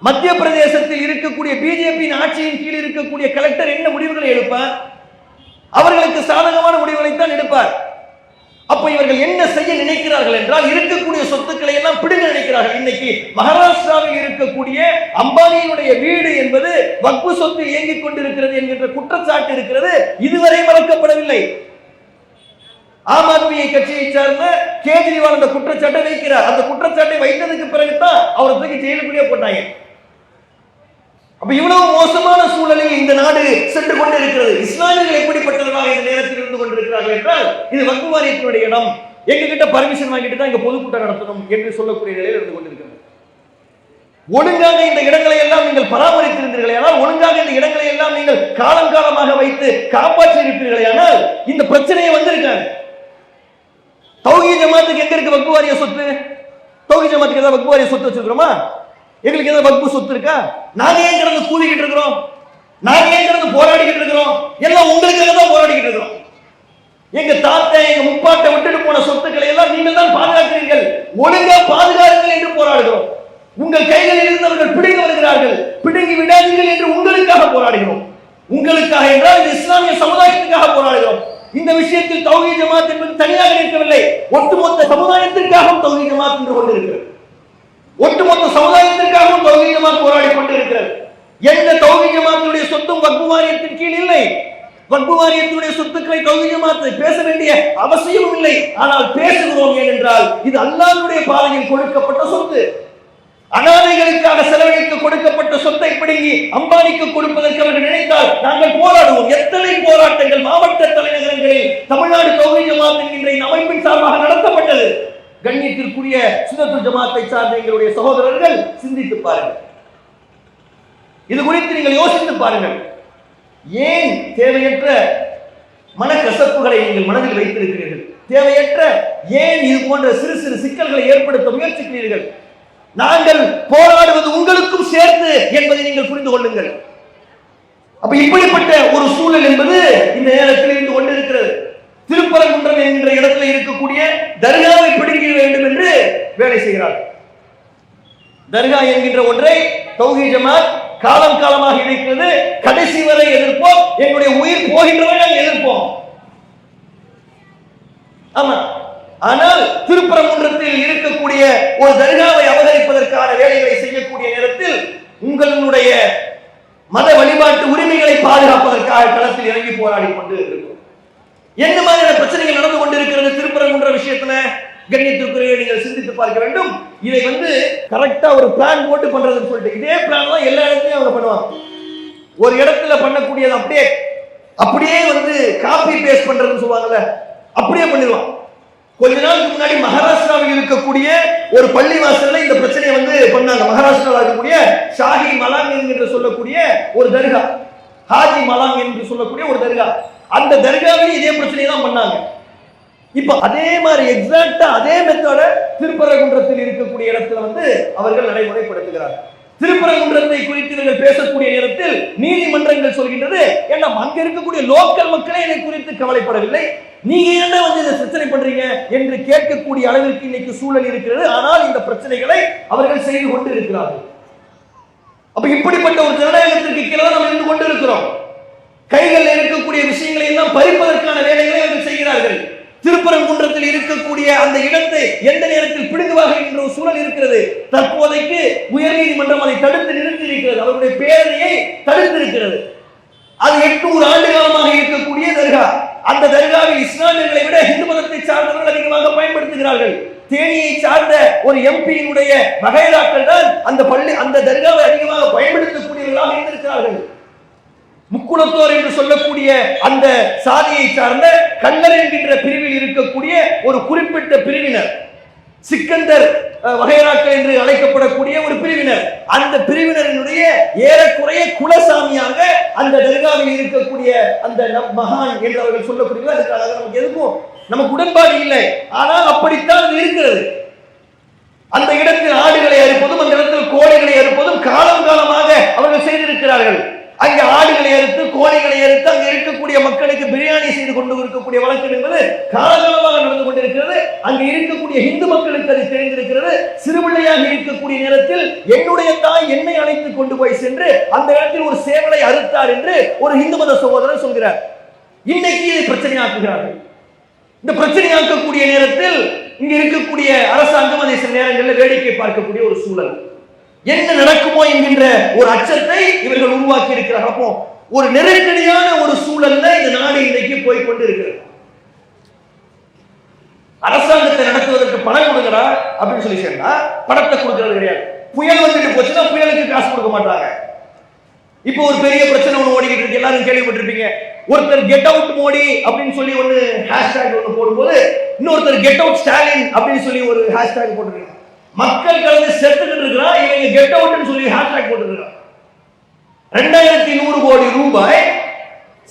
மத்திய பிரதேசத்தில் இருக்கக்கூடிய பிஜேபி ஆட்சியின் கீழ் இருக்கக்கூடிய கலெக்டர் என்ன முடிவுகளை எடுப்பார்? அவர்களுக்கு சாதகமான முடிவுகளை தான் எடுப்பார். அப்ப இவர்கள் என்ன செய்ய நினைக்கிறார்கள் என்றால், இருக்கக்கூடிய சொத்துக்களை எல்லாம் பிடுங்க நினைக்கிறார்கள். இன்னைக்கு மகாராஷ்டிராவில் இருக்கக்கூடிய அம்பானியினுடைய வீடு என்பது வக்ஃபு சொத்து இயங்கிக் கொண்டிருக்கிறது என்கின்ற குற்றச்சாட்டு இருக்கிறது. இதுவரை மறக்கப்படவில்லை. ஆம் ஆத்மி கட்சியை சார்ந்த கேஜ்ரிவால் அந்த குற்றச்சாட்டை வைக்கிறார். அந்த குற்றச்சாட்டை வைத்ததுக்கு பிறகுதான் அவரை தூக்கி ஜெயிலுக்குள்ளே போட்டாங்க. அப்ப இவ்வளவு மோசமான சூழலில் இந்த நாடு சென்று கொண்டிருக்கிறது. இஸ்லாமியர்கள் எப்படிப்பட்டவர்களாக இந்த நேரத்தில் இருந்து கொண்டிருக்கிறார்கள் என்றால், இது வக்ஃபு வாரியத்தினுடைய இடம், எங்க கிட்ட பர்மிஷன் வாங்கிட்டு தான் இங்க பொதுக்கூட்டம் நடத்தணும் என்று சொல்லக்கூடிய நிலையில் இருந்து கொண்டிருக்கிறது. ஒழுங்காக இந்த இடங்களை எல்லாம் நீங்கள் பராமரித்திருந்தீர்களே ஆனால், ஒழுங்காக இந்த இடங்களை எல்லாம் நீங்கள் காலம் காலமாக வைத்து காப்பாற்றி இருப்பீர்களே ஆனால் இந்த பிரச்சனையை வந்திருக்காங்க. தௌஹீத் ஜமாத்துக்கு எங்க இருக்கு வக்ஃபு வாரிய சொத்து? தௌஹீத் ஜமாத்துக்கு ஏதாவது வக்ஃபு வாரிய சொத்து வச்சிருக்கிறோமா? எங்களுக்கு ஏதாவது வக்ஃபு சொத்து இருக்கா? நாங்க ஏன் கிடந்து கூவிக்கிட்டு இருக்கிறோம்? நாங்க ஏன் கிடந்து போராடிக்கிட்டு இருக்கிறோம்? எல்லாம் உங்களுக்காக தான் போராடிக்கிட்டு இருக்கிறோம். எங்க தாத்தா எங்க முப்பாட்டை விட்டுட்டு போன சொத்துக்களை எல்லாம் நீங்கள் தான் பாதுகாக்கிறீர்கள். ஒழுங்கா பாதுகாருங்கள் என்று போராடுகிறோம். உங்கள் கைகளில் இருந்து அவர்கள் பிடுங்கி வருகிறார்கள், பிடுங்கி விடாதீர்கள் என்று உங்களுக்காக போராடுகிறோம். உங்களுக்காக என்றால் இந்த இஸ்லாமிய சமுதாயத்துக்காக போராடுகிறோம். இந்த விஷயத்தில் தௌஹீத் ஜமாத் என்பது தனியாக நிற்கவில்லை, ஒட்டுமொத்த சமுதாயத்திற்காகவும் தௌஹீத் ஜமாத் என்று கொண்டிருக்கிறது. ஒட்டுமொத்த சமுதாயத்திற்காகவும் தௌஹீத் ஜமாத் போராடி கொண்டிருக்கிறது. எந்த தௌஹீத் ஜமாத்துடைய சொத்தும் வக்ஃபு வாரியத்தின் கீழ் இல்லை. வக்ஃபு வாரியத்தினுடைய சொத்துக்களை தௌஹீத் ஜமாத் பேச வேண்டிய அவசியமும் இல்லை. ஆனால் பேசுகிறோம் ஏனென்றால் இது அல்லாஹ்வுடைய பாதையில் கொடுக்கப்பட்ட சொத்து. அனாதைகளுக்காக செலவழிக்க கொடுக்கப்பட்ட சொத்தை பிடுங்கி அம்பானிக்கு கொடுப்பதற்கு அவர்கள் நினைத்தால் நாங்கள் போராடுவோம். எத்தனை போராட்டங்கள் மாவட்ட தலைநகரங்களில் தமிழ்நாடு தௌஹீத் ஜமாத் என்கின்ற அமைப்பின் சார்பாக நடத்தப்பட்டது. கண்ணியத்திற்குரிய சுன்னத்துல் ஜமாத்தை சார்ந்த எங்களுடைய சகோதரர்கள் சிந்தித்து பாருங்கள். இது குறித்து நீங்கள் யோசித்து பாருங்கள். ஏன் தேவையற்ற மனக்கசப்புகளை நீங்கள் மனதில் வைத்திருக்கிறீர்கள்? தேவையற்ற ஏன் இது போன்ற சிறு சிறு சிக்கல்களை ஏற்படுத்த முயற்சிக்கிறீர்கள்? நாங்கள் போராடுவது உங்களுக்கும் சேர்த்து என்பதை நீங்கள் புரிந்து கொள்ளுங்கள். அப்ப இப்படிப்பட்ட ஒரு சூழல் என்பது இந்த நேரத்தில் இருந்து கொண்டிருக்கிறது. திருப்பரங்குன்றம் என்கின்ற இடத்துல இருக்கக்கூடிய தர்காவை பிடிக்க வேண்டும் என்று வேலை செய்கிறார்கள். தர்கா என்கின்ற ஒன்றை தௌஹீத் ஜமாத் காலம் காலமாக இருக்கிறது, கடைசி வரை எதிர்ப்போம், எங்களுடைய உயிர் போகின்றவரை நாங்கள் எதிர்ப்போம். ஆமா, ஆனால் திருப்பரங்குன்றத்தில் இருக்கக்கூடிய ஒரு தர்காவை அபகரிப்பதற்கான வேலைகளை செய்யக்கூடிய நேரத்தில் உங்களுடைய மத வழிபாட்டு உரிமைகளை பாதுகாப்பதற்காக களத்தில் இறங்கி போராடி கொண்டு இருக்கும். என்ன மாதிரியான பிரச்சனைகள் நடந்து கொண்டிருக்கிறது திருப்பரங்குன்ற விஷயத்துல? கண்ணியத்திற்குரிய நீங்கள் சிந்தித்து பார்க்க வேண்டும். இதை கரெக்டா ஒரு பிளான் போட்டு பண்றதுன்னு சொல்லிட்டு இதே பிளான் தான் எல்லா இடத்துலயும் அவங்க பண்ணுவாங்க. ஒரு இடத்துல பண்ணக்கூடியது அப்படியே காப்பி பேஸ்ட் பண்றதுன்னு சொல்லுவாங்கல்ல, அப்படியே பண்ணிடுவான். கொஞ்ச நாளுக்கு முன்னாடி மகாராஷ்டிராவில் இருக்கக்கூடிய ஒரு பள்ளி வாசல்ல இந்த பிரச்சனையை பண்ணாங்க. மகாராஷ்டிராவில் இருக்கக்கூடிய ஷாஹி மலாங் என்று சொல்லக்கூடிய ஒரு தர்கா, ஹாஜி மலாங் என்று சொல்லக்கூடிய ஒரு தர்கா, அந்த தர்காவில் இதே பிரச்சனையை தான் பண்ணாங்க. இப்ப அதே மாதிரி எக்ஸாக்டா அதே மெத்தட திருப்பரங்குன்றத்தில் இருக்கக்கூடிய இடத்துல அவர்கள் நடைமுறைப்படுத்துகிறார்கள். திருப்பரங்குன்றத்தை குறித்து இவர்கள் பேசக்கூடிய நேரத்தில் நீதிமன்றங்கள் சொல்கின்றது, ஏன்னா அங்க இருக்கக்கூடிய லோக்கல் மக்களே இதை குறித்து கவலைப்படவில்லை, நீங்க என்ன இதை பிரச்சனை பண்றீங்க என்று கேட்கக்கூடிய அளவிற்கு இன்னைக்கு சூழல் இருக்கிறது. ஆனால் இந்த பிரச்சனைகளை அவர்கள் செய்து கொண்டு இருக்கிறார்கள். அப்ப இப்படிப்பட்ட ஒரு ஜனநாயகத்திற்கு கீழே நம்ம இருந்து கொண்டு இருக்கிறோம். கைகளில் இருக்கக்கூடிய விஷயங்களை எல்லாம் பறிப்பதற்கான வேலைகளை அவர்கள் செய்கிறார்கள். திருப்பரங்குன்றத்தில் இருக்கக்கூடிய அந்த இடத்தை எந்த நேரத்தில் பிடுங்குவார்கள் என்ற ஒரு சூழல் இருக்கிறது. தற்போதைக்கு உயர்நீதிமன்றம் அதை தடுத்து நிறுத்தி இருக்கிறது, அவருடைய பேரணியை தடுத்திருக்கிறது. அது 800 ஆண்டு காலமாக இருக்கக்கூடிய தர்கா. அந்த தர்காவில் இஸ்லாமியர்களை விட இந்து மதத்தை சார்ந்தவர்கள் அதிகமாக பயன்படுத்துகிறார்கள். தேனியை சார்ந்த ஒரு எம்பியினுடைய வகைராக்கள் தான் அந்த தர்காவை அதிகமாக பயன்படுத்தக்கூடியவர்களாக இருந்திருக்கிறார்கள். முக்குளத்தோர் என்று சொல்லக்கூடிய அந்த சாதியை சார்ந்த கல்லர் என்கின்ற பிரிவில் இருக்கக்கூடிய ஒரு குறிப்பிட்ட பிரிவினர், சிக்கந்தர் வகைராக்கள் என்று அழைக்கப்படக்கூடிய ஒரு பிரிவினர், அந்த பிரிவினரினுடைய ஏறக்குறைய குலசாமியாக அந்த தர்காவில் இருக்கக்கூடிய அந்த மகான் என்று அவர்கள் சொல்லக்கூடிய நமக்கு எதுக்கும் நமக்கு உடன்பாடு இல்லை. ஆனால் அப்படித்தான் இருக்கிறது. அந்த இடத்தில் ஆடுகளை அறுப்பதும் அந்த இடத்தில் கோழிகளை அறுப்பதும் காலம் காலமாக அவர்கள் செய்திருக்கிறார்கள். அங்கே ஆடுகளை அறுத்து கோழிகளை அறுத்து அங்க இருக்கக்கூடிய மக்களுக்கு பிரியாணி செய்து கொண்டு இருக்கக்கூடிய வழக்கம் என்பது காலகாலமாக நடந்து கொண்டிருக்கிறது. அங்கே இருக்கக்கூடிய இந்து மக்களுக்கு அது தெரிந்திருக்கிறது. சிறுபிள்ளையாக இருக்கக்கூடிய நேரத்தில் என்னுடைய தாய் என்னை அழைத்து கொண்டு போய் சென்று அந்த இடத்தில் ஒரு சேவலை அறுத்தார் என்று ஒரு இந்து மத சகோதரர் சொல்கிறார். இன்னைக்கு இதை பிரச்சனையாக்குகிறார்கள். இந்த பிரச்சனையாக்கக்கூடிய நேரத்தில் இங்க இருக்கக்கூடிய அரசாங்கம் அதை சில நேரங்களில் வேடிக்கை பார்க்கக்கூடிய ஒரு சூழல், என்ன நடக்குமோ என்கின்ற ஒரு அச்சத்தை இவர்கள் உருவாக்கி இருக்கிறார்கள். அப்போ ஒரு நெருக்கடியான ஒரு சூழல்ல இந்த நாடு இன்றைக்கு போய் கொண்டு இருக்கிறது. அரசாங்கத்தை நடத்துவதற்கு பணம் கொடுக்கிறா அப்படின்னு சொல்லி சொன்னா பணத்தை கொடுக்கிறது கிடையாது. புயல் வந்துட்டு போச்சுன்னா புயலுக்கு காசு கொடுக்க மாட்டாங்க. இப்போ ஒரு பெரிய பிரச்சனை ஒன்று ஓடிக்கிட்டு இருக்கு, எல்லாரும் கேள்விப்பட்டிருப்பீங்க. ஒருத்தர் கெட் அவுட் மோடி அப்படின்னு சொல்லி ஒரு ஹேஷ்டேக் ஒன்று போடும்போது இன்னொருத்தர் கெட் அவுட் ஸ்டாலின் அப்படின்னு சொல்லி ஒரு ஹேஷ்டேக் போட்டுருக்காங்க. மக்கள் கலந்து செத்துக்கிட்டு இருக்கிறான், இவங்க கெட் அவுட்னு சொல்லி ஹேஷ்டேக் போட்டுருக்காங்க. 2100 கோடி ரூபாய்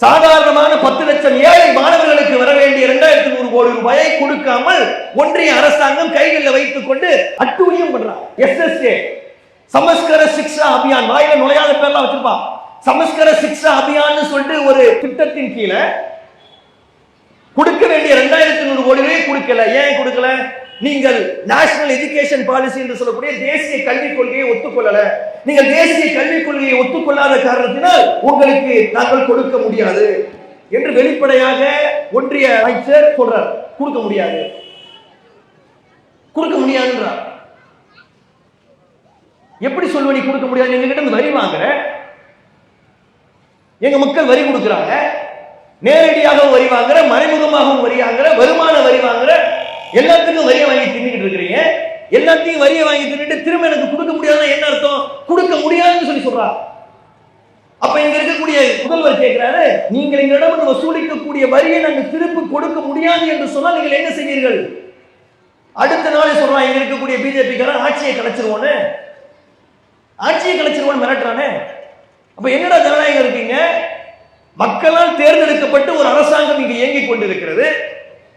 சாதாரணமான 10 லட்சம் ஏழை மாணவர்களுக்கு வர வேண்டிய 2100 கோடி ரூபாயை கொடுக்காமல் ஒன்றிய அரசாங்கம் கைகளில் வைத்துக் கொண்டு அட்டூழியம் பண்றாங்க. SSA சமஸ்கர சிக்ஷா அபியான், வாயில நுழையாத பேர்லாம் வச்சிருப்பான். சமஸ்கர சிக்ஷா அபியான் சொல்லிட்டு ஒரு திட்டத்தின் கீழே கொடுக்க வேண்டிய 2100 கோடி ரூபாய் கொடுக்கல. ஏன் கொடுக்கல? நீங்கள் நேஷனல் எஜுகேஷன் பாலிசி என்று சொல்லக்கூடிய தேசிய கல்விக் கொள்கையை ஒத்துக்கொள்ளல. நீங்கள் தேசிய கல்விக் கொள்கையை ஒத்துக்கொள்ளாத காரணத்தினால் உங்களுக்கு நாங்கள் கொடுக்க முடியாது என்று வெளிப்படையாக ஒன்றிய அமைச்சர் சொல்றார். கொடுக்க முடியாது, கொடுக்க முடியாதுன்றார். எப்படி சொல்லுவ நீ கொடுக்க முடியாது? எங்க கிட்ட வரி வாங்குற, எங்க மக்கள் வரி கொடுக்கிறாங்க, நேரடியாகவும் வரி வாங்குற, மறைமுகமாகவும் வரி வாங்குற, வருமான வரி வாங்குற, எல்லாத்துக்கும் வரியை வாங்கி தின்னுக்கிட்டு இருக்கிறீங்க. எல்லாத்தையும் வரியை வாங்கி தின்னுட்டு திரும்ப எனக்கு கொடுக்க முடியாதுன்னா என்ன அர்த்தம்? கொடுக்க முடியாதுன்னு சொல்லி சொல்றாங்க. அப்ப இங்க இருக்கக்கூடிய முதல்வர் கேட்கிறாரு, நீங்கள் எங்களிடம் வசூலிக்கக்கூடிய வரியை நாங்கள் திருப்பி கொடுக்க முடியாது என்று சொன்னால் நீங்கள் என்ன செய்வீர்கள்? அடுத்த நாளே சொல்றான், இங்க இருக்கக்கூடிய பிஜேபி காரன் ஆட்சியை கலைச்சிருவோன்னு, ஆட்சியை கலைச்சிருவோன்னு மிரட்டுறானே. அப்ப என்னடா ஜனநாயகம் இருக்கீங்க? மக்களால் தேர்ந்தெடுக்கப்பட்டு ஒரு அரசாங்கம் இங்கு இயங்கிக் கொண்டிருக்கிறது.